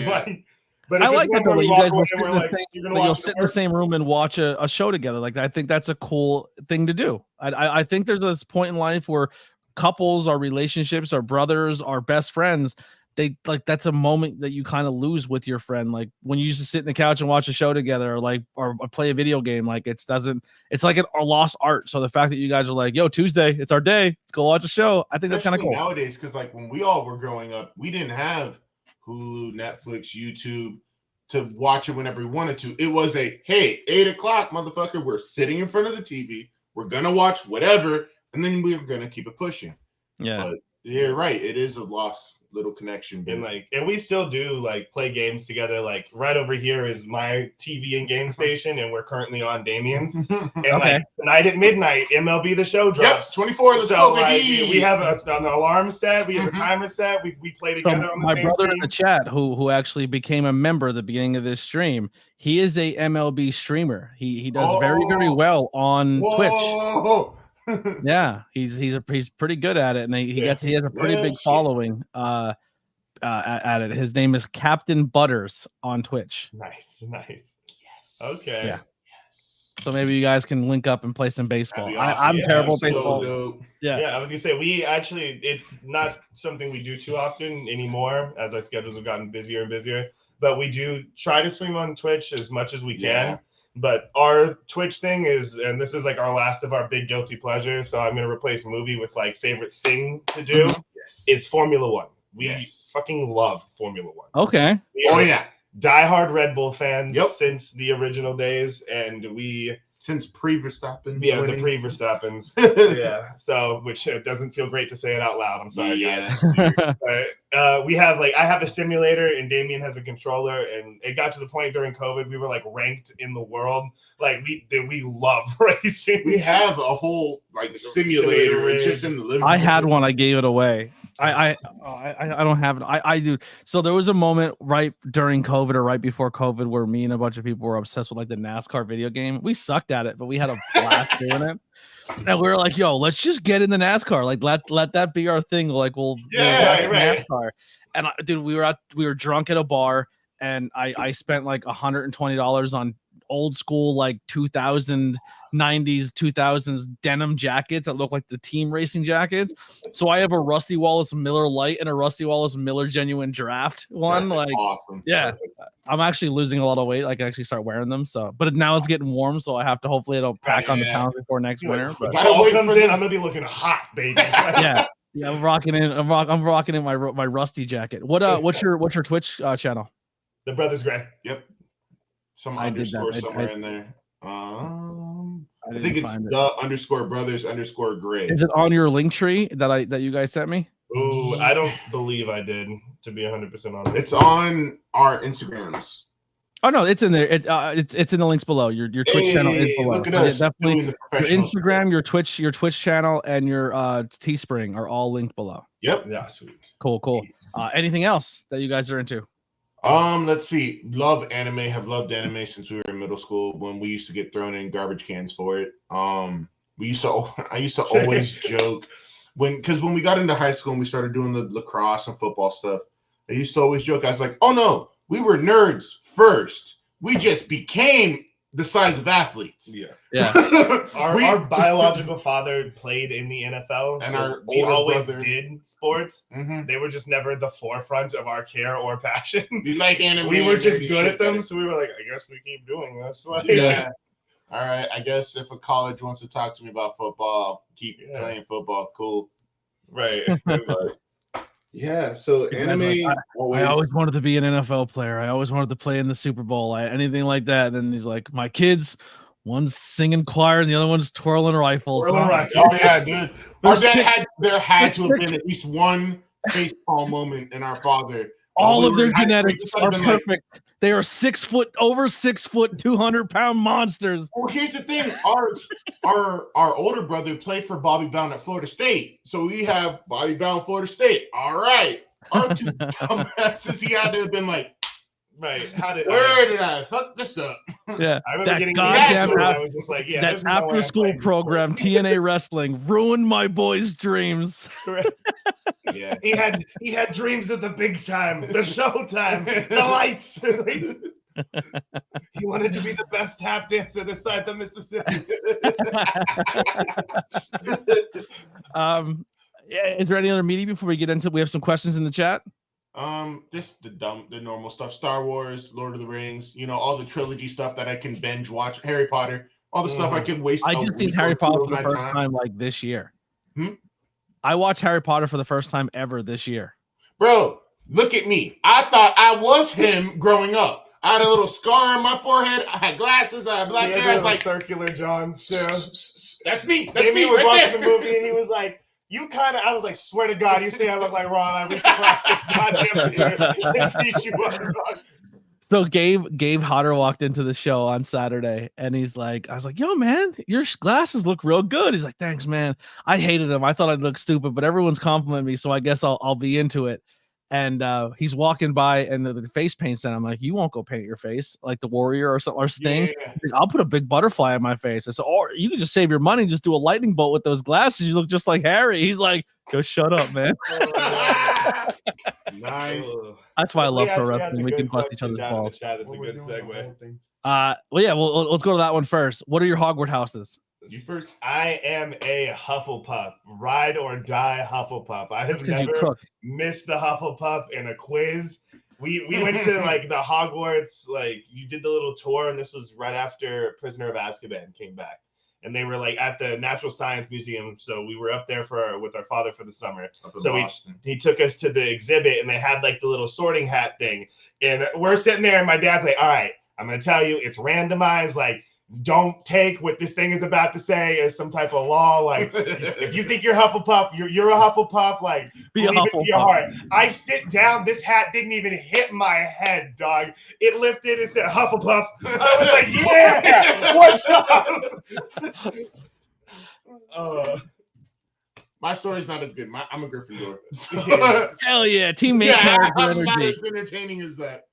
But I like that though. You guys will sit in the same room and watch a show together. Like I think that's a cool thing to do. I think there's this point in life where couples or relationships or brothers or best friends, they like that's a moment that you kind of lose with your friend. Like when you used to sit in the couch and watch a show together, or play a video game. Like it's like a lost art. So the fact that you guys are like, yo, Tuesday, it's our day, let's go watch a show. I think that's kind of cool nowadays, because like when we all were growing up, we didn't have Hulu, Netflix, YouTube to watch it whenever we wanted to. It was hey, 8:00, motherfucker, we're sitting in front of the TV, we're gonna watch whatever, and then we're gonna keep it pushing. Yeah. But yeah, right. It is a lost little connection. And we still do like play games together. Like right over here is my TV and game station, and we're currently on Damien's. And like tonight at midnight, MLB The Show drops. 24. Let's go, baby. We have an alarm set. We have a timer set. We play together on the same team. My brother in the chat, who actually became a member at the beginning of this stream, he is a MLB streamer. He does very, very well on Twitch. Yeah, he's pretty good at it, and he has a pretty big following at it. His name is Captain Butters on Twitch. Nice. Yes. Okay. Yeah. So maybe you guys can link up and play some baseball. Awesome. I'm terrible at baseball. Yeah, I was gonna say it's not something we do too often anymore as our schedules have gotten busier and busier. But we do try to stream on Twitch as much as we can. But our Twitch thing is, and this is like our last of our big guilty pleasures. So I'm gonna replace movie with like favorite thing to do. Yes. Is Formula One. We fucking love Formula One. Okay. Diehard Red Bull fans since the original days, and since pre-Verstappen. Yeah, the pre-Verstappens. Yeah. So, which it doesn't feel great to say it out loud. I'm sorry, guys. But, we have I have a simulator, and Damien has a controller, and it got to the point during COVID we were like ranked in the world. Like we love racing. We have a whole simulator. It's just in the living room. I had one. I gave it away. I don't have it. I do. So there was a moment right during COVID or right before COVID where me and a bunch of people were obsessed with the NASCAR video game. We sucked at it, but we had a blast doing it. And we were like, "Yo, let's just get in the NASCAR. Let that be our thing. We'll NASCAR." And dude, we were drunk at a bar, and I spent $120 on old school 2000s 2000s denim jackets that look like the team racing jackets. So I have a Rusty Wallace Miller Light and a Rusty Wallace Miller Genuine Draft one. That's awesome. Yeah. I'm actually losing a lot of weight. I can actually start wearing them. So, but now it's getting warm, so I have to hopefully it'll pack on the pounds before next winter. But fall comes in, I'm gonna be looking hot, baby. Yeah, I'm rocking in my Rusty jacket. What's your Twitch channel? The Brothers Gray. Yep. Some underscore somewhere in there. I think it's the _brothers_gray. Is it on your link tree that you guys sent me? Ooh, I don't believe I did, to be 100% honest. It's on our Instagrams. Oh no, it's in there. It's in the links below. Your Twitch channel is below. Look at us definitely your Instagram, your Twitch channel, and your Teespring are all linked below. Yep. Yeah, sweet. Cool. Anything else that you guys are into? Let's see. Love anime. Have loved anime since we were in middle school when we used to get thrown in garbage cans for it. I used to always joke because when we got into high school and we started doing the lacrosse and football stuff, I used to always joke. I was like, "Oh no, we were nerds first. We just became the size of athletes." Yeah. Our biological father played in the NFL, and we always brother did sports. Mm-hmm. They were just never the forefront of our care or passion. We like anime. We were just good at them, so we were like, I guess we keep doing this. Yeah. All right. I guess if a college wants to talk to me about football, I'll keep playing football. Cool. Right. Yeah. So anime. I always wanted to be an NFL player. I always wanted to play in the Super Bowl. Anything like that. And then he's like, my kids. One's singing choir and the other one's twirling rifles. Oh yeah, dude. There had to have been at least one baseball moment in our father. All of their genetics are perfect. They are 6 foot, over 6 foot, 200-pound monsters. Well, here's the thing: our older brother played for Bobby Brown at Florida State, so we have Bobby Brown, Florida State. All right, our two dumbasses. He had to have been like. Right. Where did I fuck this up? Yeah. I remember getting goddamn I was just like, that after school program, TNA Wrestling, ruined my boy's dreams. Yeah. He had dreams of the big time, the showtime, the lights. He wanted to be the best tap dancer this side of Mississippi. Is there any other media before we get into it? We have some questions in the chat. Just the normal stuff. Star Wars, Lord of the Rings, all the trilogy stuff that I can binge watch. Harry Potter, all the stuff I can waste. I just seen Harry Potter for the first time this year. I watched Harry Potter for the first time ever this year. Bro, look at me. I thought I was him growing up. I had a little scar on my forehead. I had glasses. I had black hair. I was like circular Johns too. That's me. Jamie was watching the movie and he was like, I was like, swear to God, you say I look like Ron. I reach across this goddamn theater and beat you up. So Gabe Hodder walked into the show on Saturday and he's like, I was like, yo, man, your glasses look real good. He's like, thanks, man. I hated them. I thought I'd look stupid, but everyone's complimenting me, so I guess I'll be into it. And he's walking by and the face paint's done. I'm like, you won't go paint your face like the Warrior or something or Sting. Yeah. I'll put a big butterfly on my face. I said, or you can just save your money and just do a lightning bolt with those glasses. You look just like Harry. He's like, go shut up, man. Nice. That's why I love pro wrestling. We can bust each other's balls. That's a good segue. Let's go to that one first. What are your Hogwarts houses? You first. I am a Hufflepuff, ride or die Hufflepuff. I have never missed the Hufflepuff in a quiz. We went to like the Hogwarts, like you did the little tour, and this was right after Prisoner of Azkaban came back. And they were like at the Natural Science Museum. So we were up there with our father for the summer. So he took us to the exhibit, and they had like the little sorting hat thing. And we're sitting there, and my dad's like, all right, I'm going to tell you, it's randomized. Like, don't take what this thing is about to say as some type of law. Like, if you think you're Hufflepuff, you're a Hufflepuff. Like, believe it to your heart. I sit down. This hat didn't even hit my head, dog. It lifted and said Hufflepuff. I was like, yeah, what's up? My story's not as good. I'm a Gryffindor. Hell yeah, teammate character I'm energy. not as entertaining as that.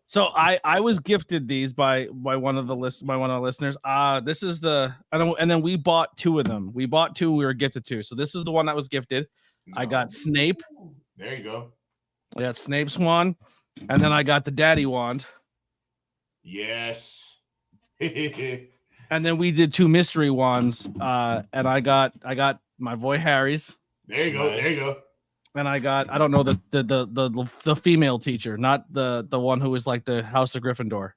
So I was gifted these by one of the listeners. This is and then we bought two of them. We bought two. We were gifted two. So this is the one that was gifted. No. I got Snape. There you go. I got Snape's wand, and then I got the Daddy wand. Yes. And then we did two mystery wands. And I got my boy Harry's. There you go. Nice. There you go. And I don't know the female teacher, not the one who was like the House of Gryffindor.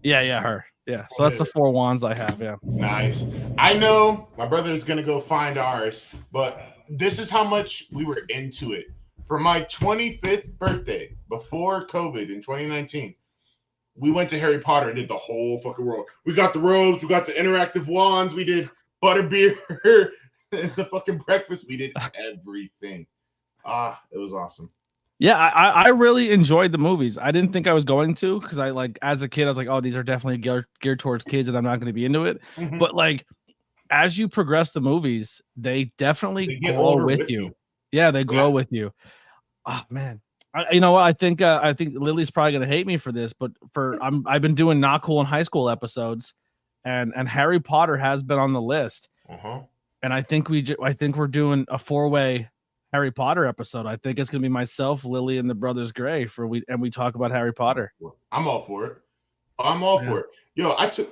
Yeah, her. Yeah. So that's the 4 wands I have. Yeah. Nice. I know my brother is gonna go find ours, but this is how much we were into it. For my 25th birthday, before COVID in 2019, we went to Harry Potter and did the whole fucking world. We got the robes, we got the interactive wands, we did butterbeer. The fucking breakfast, we did everything. It was awesome. Yeah, I really enjoyed the movies. I didn't think I was going to, because I like as a kid I was like, oh, these are definitely geared towards kids and I'm not going to be into it. Mm-hmm. But like as you progress the movies, they definitely grow with you. Yeah, they grow with you. Oh man. You know what? I think Lily's probably going to hate me for this, but I've been doing Not Cool in High School episodes, and Harry Potter has been on the list. Uh-huh. And I think we're doing a 4-way Harry Potter episode. I think it's gonna be myself, Lily, and the Brothers Gray we talk about Harry Potter. I'm all for it. For it. Yo, I took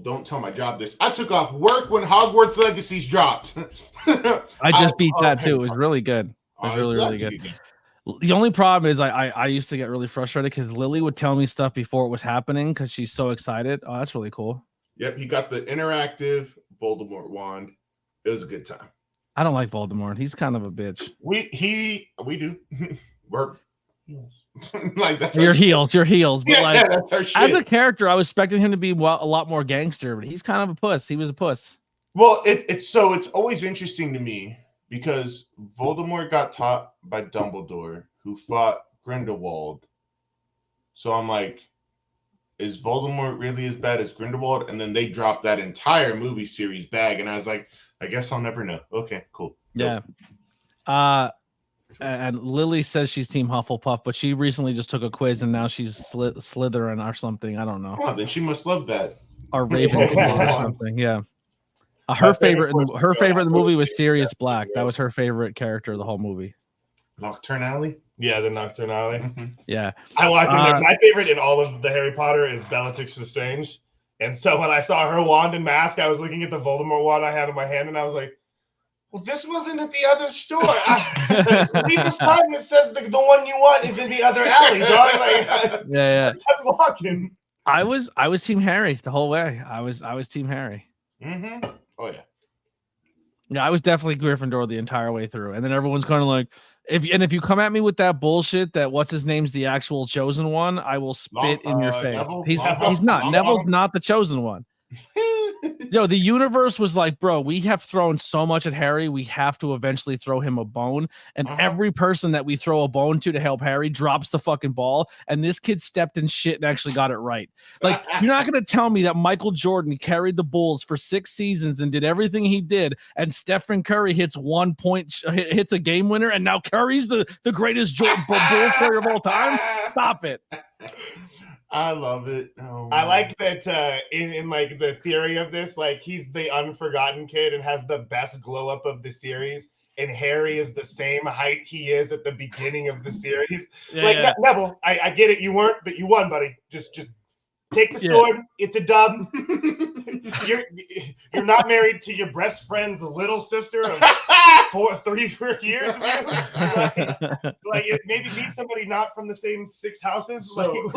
don't tell my job this. I took off work when Hogwarts Legacies dropped. I just beat that too. It was really good. It was really good. The only problem is I used to get really frustrated because Lily would tell me stuff before it was happening because she's so excited. Oh, that's really cool. Yep, he got the interactive Voldemort wand. It was a good time. I don't like Voldemort. He's kind of a bitch. We do. We're like that's your heels. But yeah, that's our shit. As a character, I was expecting him to be a lot more gangster, but he's kind of a puss. He was a puss. Well, it's always interesting to me because Voldemort got taught by Dumbledore, who fought Grindelwald. So I'm like, is Voldemort really as bad as Grindelwald? And then they dropped that entire movie series bag, and I was like, I guess I'll never know. Okay, cool. Yeah. And Lily says she's Team Hufflepuff, but she recently just took a quiz and now she's Slytherin or something. I don't know. Oh, then she must love that. Or Ravenclaw or something. Yeah. Her favorite in the movie was Sirius Black. That was her favorite character of the whole movie. Nocturnally? Yeah, the Nocturnally. Mm-hmm. Yeah. I watched it. My favorite in all of the Harry Potter is Bellatrix Lestrange. And so when I saw her wand and mask, I was looking at the Voldemort wand I had in my hand, and I was like, well, this wasn't at the other store. Leave the sign that says the one you want is in the other alley, dog. Like, yeah. I kept walking. I was Team Harry the whole way. I was Team Harry. Mm-hmm. Oh, yeah. Yeah, I was definitely Gryffindor the entire way through. And then everyone's kind of like, if you come at me with that bullshit that what's his name's the actual chosen one, I will spit in your face. Neville? He's not. Neville's not the chosen one. Yo, the universe was like, bro, we have thrown so much at Harry, we have to eventually throw him a bone. And every person that we throw a bone to help Harry drops the fucking ball. And this kid stepped in shit and actually got it right. Like, you're not going to tell me that Michael Jordan carried the Bulls for 6 seasons and did everything he did, and Stephen Curry hits 1 point, hits a game winner, and now Curry's the greatest Bull player of all time? Stop it. I love it. Oh, I like that in like the theory of this, like he's the unforgotten kid and has the best glow up of the series, and Harry is the same height he is at the beginning of the series. Neville, I get it, you weren't, but you won, buddy. Just take the sword. It's a dub. you're not married to your best friend's little sister of 4 years, man. Maybe meet somebody not from the same 6 houses. So,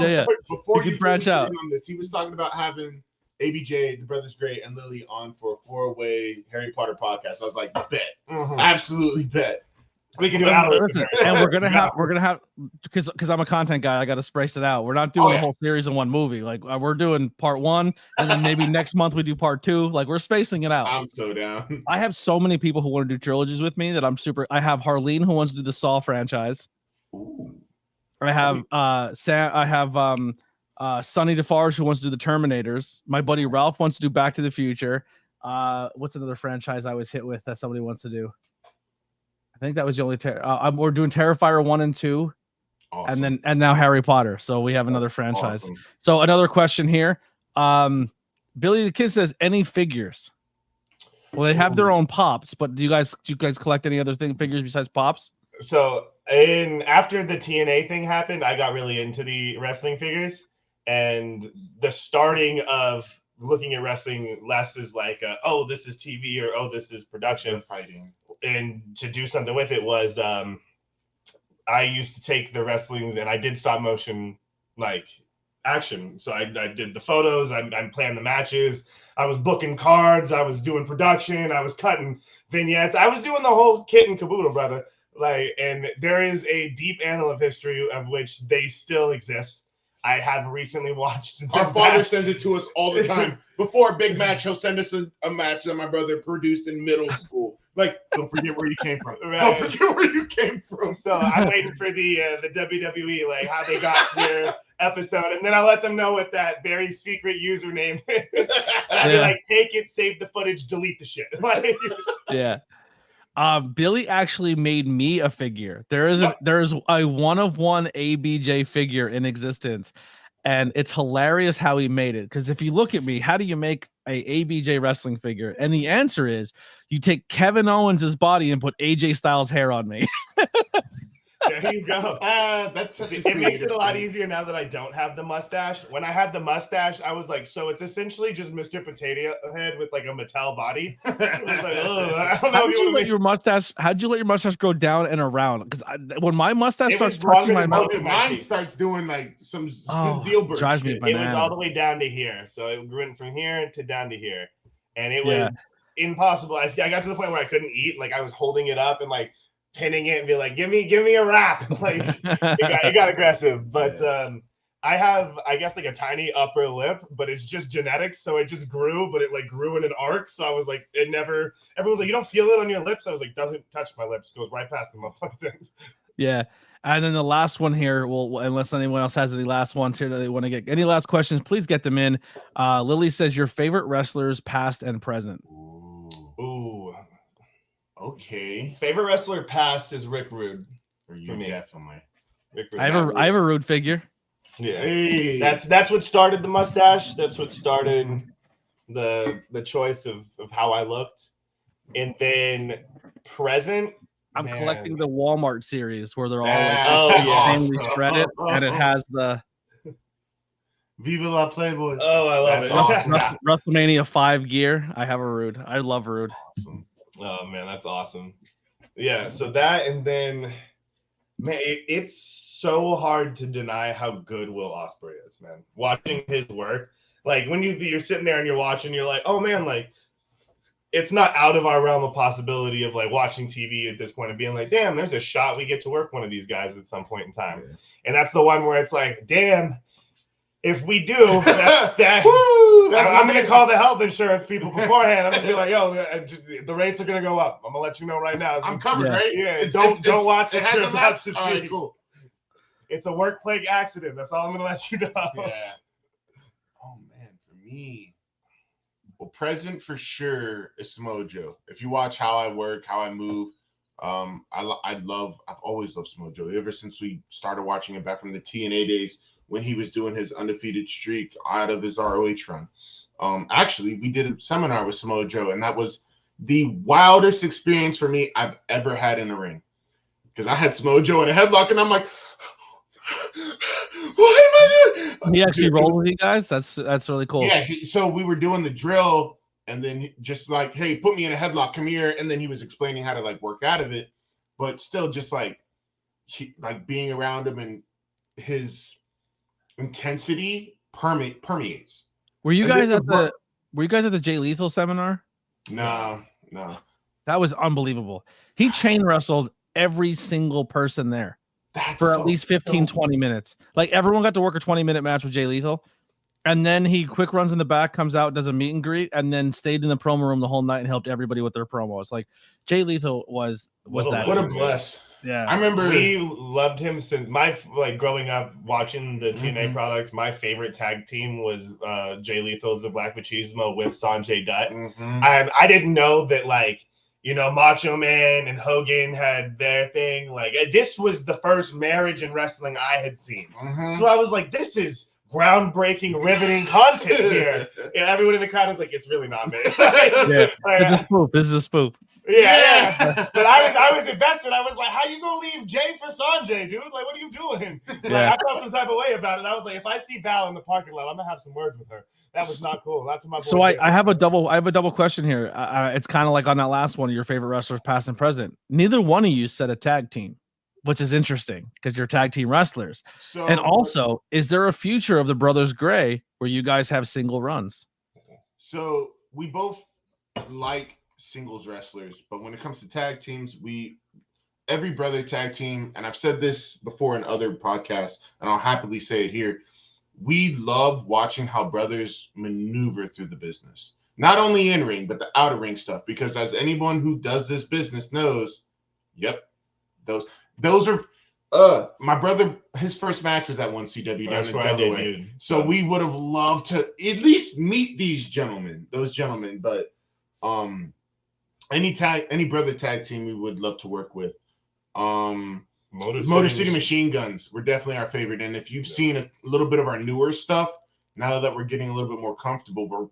before you branch out on this, he was talking about having ABJ, the Brothers Gray, and Lily on for a 4-way Harry Potter podcast. I was like, bet, absolutely bet. We can do hours, and we're gonna have because I'm a content guy. I got to spice it out. We're not doing a whole series in one movie. Like we're doing part 1, and then maybe next month we do part 2. Like we're spacing it out. I'm so down. I have so many people who want to do trilogies with me that I'm super. I have Harleen who wants to do the Saw franchise. Ooh. I have Sam. I have Sonny Defarge who wants to do the Terminators. My buddy Ralph wants to do Back to the Future. What's another franchise I was hit with that somebody wants to do? I think that was the only. We're doing Terrifier 1 and 2, awesome. and now Harry Potter. So we have another franchise. Awesome. So another question here. Billy the Kid says, any figures? Well, they have their own pops, but do you guys collect any other figures besides pops? So after the TNA thing happened, I got really into the wrestling figures, and the starting of looking at wrestling less is like, oh, this is TV, or oh, this is production. Fighting. And to do something with it was I used to take the wrestlings and I did stop motion like action. So I did the photos, I planned the matches, I was booking cards, I was doing production, I was cutting vignettes, I was doing the whole kit and caboodle, brother. And there is a deep annal of history of which they still exist. I have recently watched. Our father sends it to us all the time. Before a big match, he'll send us a match that my brother produced in middle school. Like, don't forget where you came from. Right. Don't forget where you came from. So I'm waiting for the WWE, like how they got their episode, and then I'll let them know what that very secret username is. I'll be like, take it, save the footage, delete the shit. Yeah. Billy actually made me a figure. There's a 1-of-1 ABJ figure in existence, and it's hilarious how he made it. Because if you look at me, how do you make a ABJ wrestling figure? And the answer is you take Kevin Owens' body and put AJ Styles' hair on me. There you go. It makes it a lot easier now that I don't have the mustache. When I had the mustache, I was like, so it's essentially just Mr. Potato Head with like a Mattel body. I was like, I don't know. How'd you let your mustache grow down and around? Because when my mustache starts longer touching my than mouth, mine starts doing like some deal bird drives me It was bananas. all the way down to here. So it went from here to down to here. And it was impossible. I got to the point where I couldn't eat. Like I was holding it up and like pinning it and be like, give me a wrap. Like it got aggressive. But I have, I guess, like a tiny upper lip, but it's just genetics. So it just grew, but it like grew in an arc. So I was like, everyone's like, you don't feel it on your lips. I was like, doesn't touch my lips, goes right past the motherfucking things. Yeah. And then the last one here, well, unless anyone else has any last ones here that they want to get any last questions, please get them in. Lily says your favorite wrestlers past and present. Ooh. Okay. Favorite wrestler past is Rick Rude. For you, me. definitely. Rick Rude. I have a Rude figure. Yeah. Hey. That's what started the mustache. That's what started the choice of how I looked. And then present, I'm collecting the Walmart series where they're all awesome. shredded, and it has the Viva la Playboy. Oh, I love it. Awesome. WrestleMania 5 gear. I have a Rude. I love Rude. Awesome. Oh man, that's awesome. Yeah, so that, and then man, it's so hard to deny how good Will Ospreay is, man. Watching his work, like when you're sitting there and you're watching, you're like, oh man, like it's not out of our realm of possibility of like watching TV at this point and being like, damn, there's a shot we get to work one of these guys at some point in time. Yeah. And that's the one where it's like, damn, if we do, I'm going to call the health insurance people beforehand. I'm going to be like, yo, the rates are going to go up. I'm going to let you know right now. I'm covered, right? Yeah, don't watch it. You're about to see. Right, cool. It's a work plague accident. That's all I'm going to let you know. Yeah. Oh, man, for me, well, present for sure is Smojo. If you watch how I work, how I move, I've always loved Smojo. Ever since we started watching it back from the TNA days, when he was doing his undefeated streak out of his ROH run. Actually, we did a seminar with Smojo, and that was the wildest experience for me I've ever had in a ring. Because I had Smojo in a headlock, and I'm like, What am I doing? He actually rolled with you guys. That's really cool. Yeah. So we were doing the drill, and then just like, hey, put me in a headlock, come here, and then he was explaining how to like work out of it, but still just like being around him and his intensity permeates. Were you guys at the Jay Lethal seminar? No. That was unbelievable. He chain wrestled every single person there for at least 15, 20 minutes. Like everyone got to work a 20-minute match with Jay Lethal. And then he quick runs in the back, comes out, does a meet and greet, and then stayed in the promo room the whole night and helped everybody with their promos. Like Jay Lethal was that. What a bless. Yeah. I remember we loved him since growing up watching the TNA products. My favorite tag team was Jay Lethal's The Black Machismo with Sanjay Dutt. And I didn't know that Macho Man and Hogan had their thing. Like this was the first marriage in wrestling I had seen. So I was like, this is groundbreaking, riveting content here. And everyone in the crowd was like, it's really not me. It's a spoof. This is a spoof. Yeah. But I was invested. I was like, how you gonna leave Jay for Sanjay, dude? Like, what are you doing? I felt some type of way about it. I was like, if I see Val in the parking lot, I'm gonna have some words with her. That was not cool. That's my boy. So I have a double question here. It's kind of like on that last one, your favorite wrestlers, past and present. Neither one of you said a tag team, which is interesting because you're tag team wrestlers. And also, is there a future of the Brothers Gray where you guys have single runs? So we both like singles wrestlers, but when it comes to tag teams, every brother tag team, and I've said this before in other podcasts, and I'll happily say it here, we love watching how brothers maneuver through the business, not only in ring but the outer ring stuff, because as anyone who does this business knows, those are my brother, his first match was at 1CW down in Delaware. So we would have loved to at least meet those gentlemen, but any brother tag team we would love to work with. Motor City Machine Guns were definitely our favorite. And if you've seen a little bit of our newer stuff, now that we're getting a little bit more comfortable, we're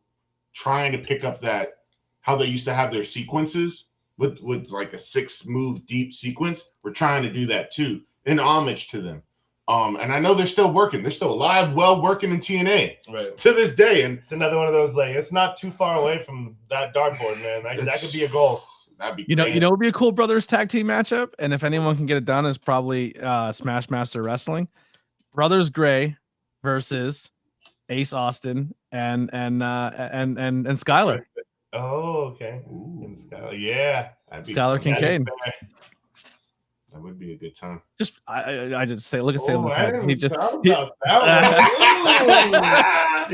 trying to pick up that how they used to have their sequences with like a 6-move deep sequence. We're trying to do that too, in homage to them. And I know they're still working. They're still alive, well working in TNA to this day. And it's another one of those, like, it's not too far away from that dartboard, man. That could be a goal. That'd be it would be a cool brothers tag team matchup. And if anyone can get it done, is probably Smash Master Wrestling. Brothers Gray versus Ace Austin and Skylar. Oh, okay. And Skylar, yeah. Skylar Kincaid. That would be a good time. Just I just say, look at Salem's head. You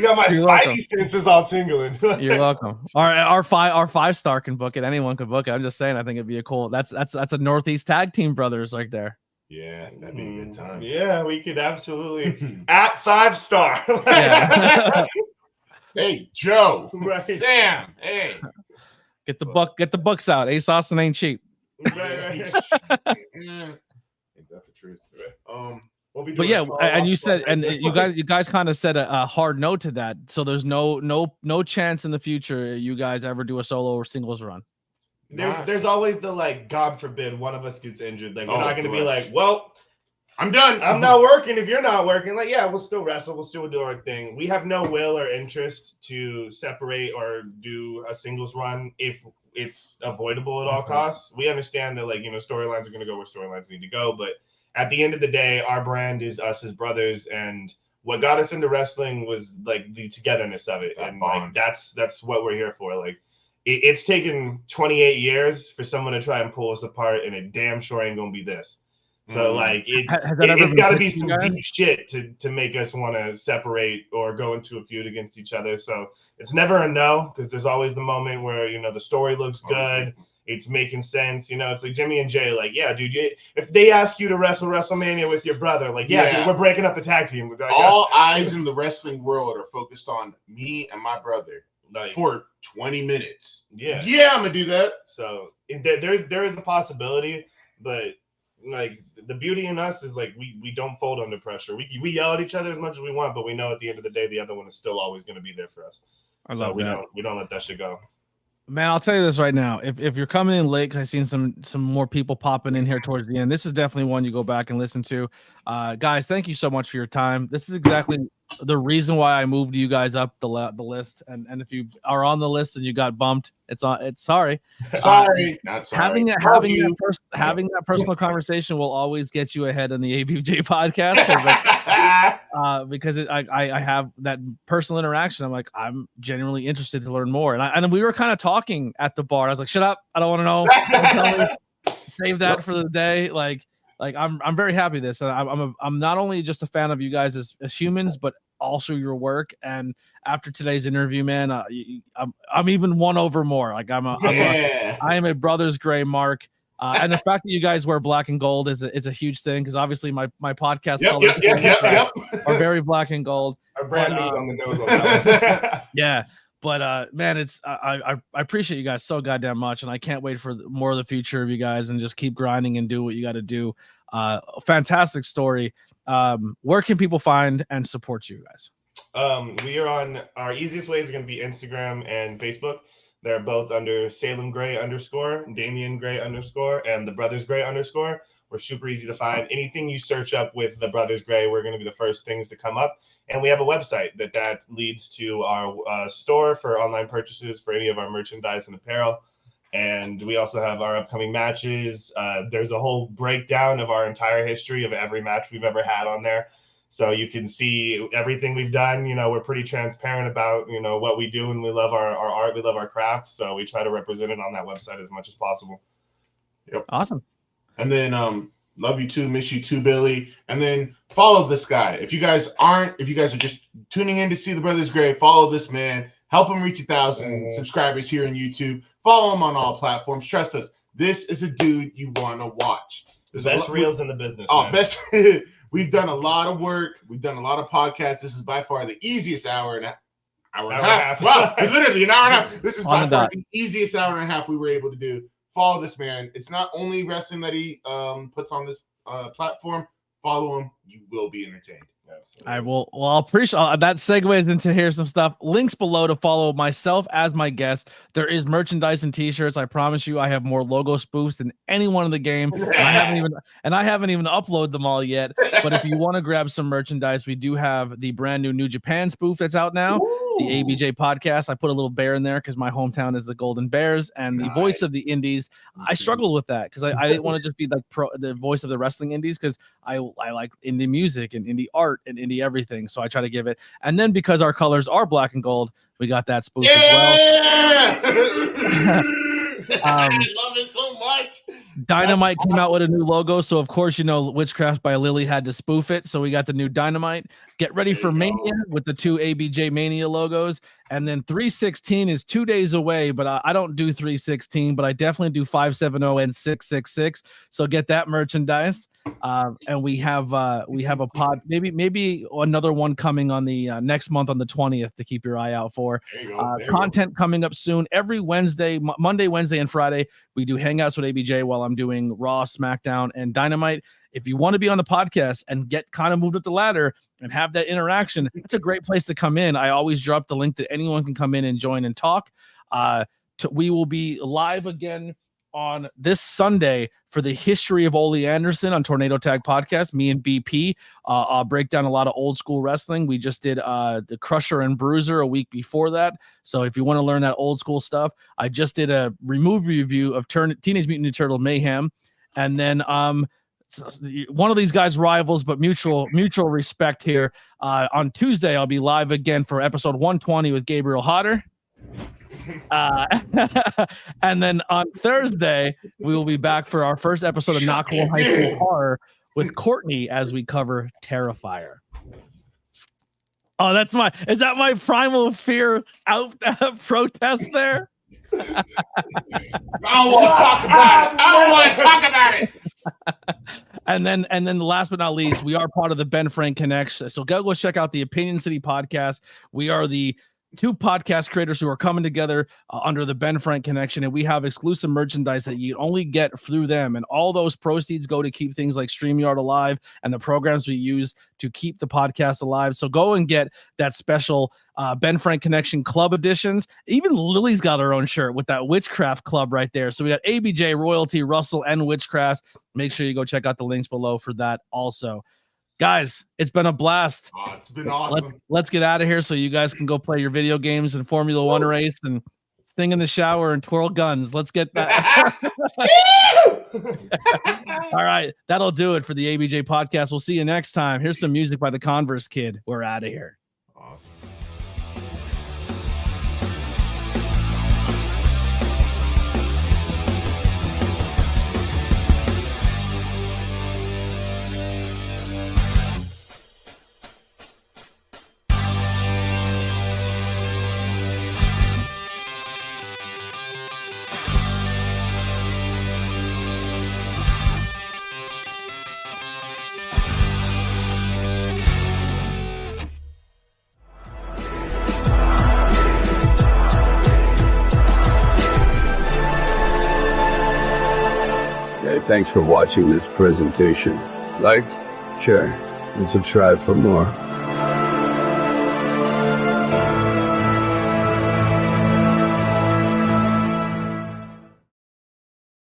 got my spidey senses all tingling. You're welcome. Our 5-star can book it. Anyone can book it. I'm just saying. I think it'd be a cool. That's a Northeast tag team brothers right there. Yeah, that'd be a good time. Yeah, we could absolutely at 5-star. Hey, Joe. Right. Sam. Hey. Get the bucks out. Ace Austin ain't cheap. Right. Ain't that the truth? But yeah, and you said, and you guys kind of said a hard no to that. So there's no chance in the future you guys ever do a solo or singles run. There's always the, like, God forbid one of us gets injured. Like, we're not gonna be like, well, I'm done. I'm not working if you're not working. Like, yeah, we'll still wrestle. We'll still do our thing. We have no will or interest to separate or do a singles run if it's avoidable at all costs. We understand that, like, storylines are going to go where storylines need to go. But at the end of the day, our brand is us as brothers. And what got us into wrestling was, like, the togetherness of it. And like, that's what we're here for. Like, it's taken 28 years for someone to try and pull us apart, and it damn sure ain't going to be this. So like it's got to be some deep shit to make us want to separate or go into a feud against each other. So it's never a no, because there's always the moment where the story looks good, it's making sense. It's like Jimmy and Jay, like, yeah, dude, if they ask you to wrestle WrestleMania with your brother, like, yeah. Dude, we're breaking up the tag team. Like, all eyes in the wrestling world are focused on me and my brother, like, for 20 minutes. Yeah, I'm gonna do that. So there is a possibility, but like, the beauty in us is, like, we don't fold under pressure. We yell at each other as much as we want, but we know at the end of the day the other one is still always going to be there for us. I love that. We don't let that shit go. Man, I'll tell you this right now. If you're coming in late, because I've seen some more people popping in here towards the end, this is definitely one you go back and listen to. Guys, thank you so much for your time. This is exactly the reason why I moved you guys up the list. And if you are on the list and you got bumped, it's sorry. Not sorry. Having that personal conversation will always get you ahead in the ABJ podcast because I have that personal interaction. I'm like, I'm genuinely interested to learn more. And we were kind of talking at the bar. I was like, shut up, I don't want to know. Don't tell me. Save that for the day. Like I'm very happy with this. And I'm not only just a fan of you guys as humans, but also your work. And after today's interview, man, I'm even one over more. Like I am a Brothers Gray mark. And the fact that you guys wear black and gold is a huge thing, because obviously my podcast colors are very black and gold. Our brand is on the nose on that one. Yeah. But man, it's I appreciate you guys so goddamn much, and I can't wait for more of the future of you guys, and just keep grinding and do what you got to do. Fantastic story. Where can people find and support you guys? We are on, our easiest ways are going to be Instagram and Facebook. They're both under Salem Gray _, Damian Gray _, and the Brothers Gray _ We're super easy to find. Anything you search up with the Brothers Gray, we're going to be the first things to come up. And we have a website that leads to our store for online purchases for any of our merchandise and apparel. And we also have our upcoming matches. There's a whole breakdown of our entire history of every match we've ever had on there. So you can see everything we've done. You know, we're pretty transparent about, you know, what we do, and we love our art. We love our craft. So we try to represent it on that website as much as possible. Yep. Awesome. And then love you too, miss you too, Billy. And then follow this guy. If you guys are just tuning in to see the Brothers Gray, follow this man. Help him reach 1,000 subscribers here on YouTube. Follow him on all platforms. Trust us, this is a dude you want to watch. There's best reels in the business. Oh, best. We've done a lot of work. We've done a lot of podcasts. This is by far the easiest hour and a half. Wow, literally an hour and a half. This is by far the easiest hour and a half we were able to do. Follow this man. It's not only wrestling that he puts on this platform. Follow him. You will be entertained. Absolutely. I will. Well, I'll appreciate that segues into here some stuff. Links below to follow myself as my guest. There is merchandise and t-shirts. I promise you, I have more logo spoofs than anyone in the game. And I haven't even uploaded them all yet. But if you want to grab some merchandise, we do have the brand new New Japan spoof that's out now. Ooh. The ABJ podcast. I put a little bear in there because my hometown is the Golden Bears, and the voice of the indies. I struggled with that because I didn't want to just be like the voice of the wrestling indies, because I like indie music and indie art and indie everything. So I try to give it. And then because our colors are black and gold, we got that spoof as well. I love it so much. Dynamite came out with a new logo, so of course, you know, Witchcraft by Lily had to spoof it. So we got the new Dynamite. Get ready for Mania with the 2 ABJ Mania logos. And then 316 is 2 days away, but I don't do 316, but I definitely do 570 and 666. So get that merchandise. And we have a pod, maybe another one coming on the next month on the 20th to keep your eye out for. Content coming up soon. Every Wednesday, Monday, Wednesday, and Friday, we do hangouts with ABJ while I'm doing Raw, SmackDown, and Dynamite. If you want to be on the podcast and get kind of moved up the ladder and have that interaction, it's a great place to come in. I always drop the link that anyone can come in and join and talk. We will be live again on this Sunday for the history of Ole Anderson on Tornado Tag Podcast. Me and BP break down a lot of old school wrestling. We just did the Crusher and Bruiser a week before that. So if you want to learn that old school stuff, I just did a remove review of Teenage Mutant Ninja Turtle Mayhem. And then one of these guys rivals, but mutual respect here. On Tuesday, I'll be live again for episode 120 with Gabriel Hodder. And then on Thursday, we will be back for our first episode of Knoxville High School Horror with Courtney as we cover Terrifier. Oh, is that my primal fear out protest there? I don't want to talk about it. I don't want to talk about it. And then last but not least, we are part of the Ben Frank Connection. So go check out the Opinion City podcast. We are the two podcast creators who are coming together under the Ben Frank Connection, and we have exclusive merchandise that you only get through them, and all those proceeds go to keep things like StreamYard alive and the programs we use to keep the podcast alive. So go and get that special Ben Frank Connection Club editions. Even Lily's got her own shirt with that Witchcraft Club right there. So we got ABJ, Royalty, Russell, and Witchcraft. Make sure you go check out the links below for that also. Guys, it's been a blast. Oh, it's been awesome. Let's get out of here so you guys can go play your video games and Formula One race and sing in the shower and twirl guns. Let's get that. All right, that'll do it for the ABJ podcast. We'll see you next time. Here's some music by the Converse Kid. We're out of here. Awesome. Thanks for watching this presentation. Like, share, and subscribe for more.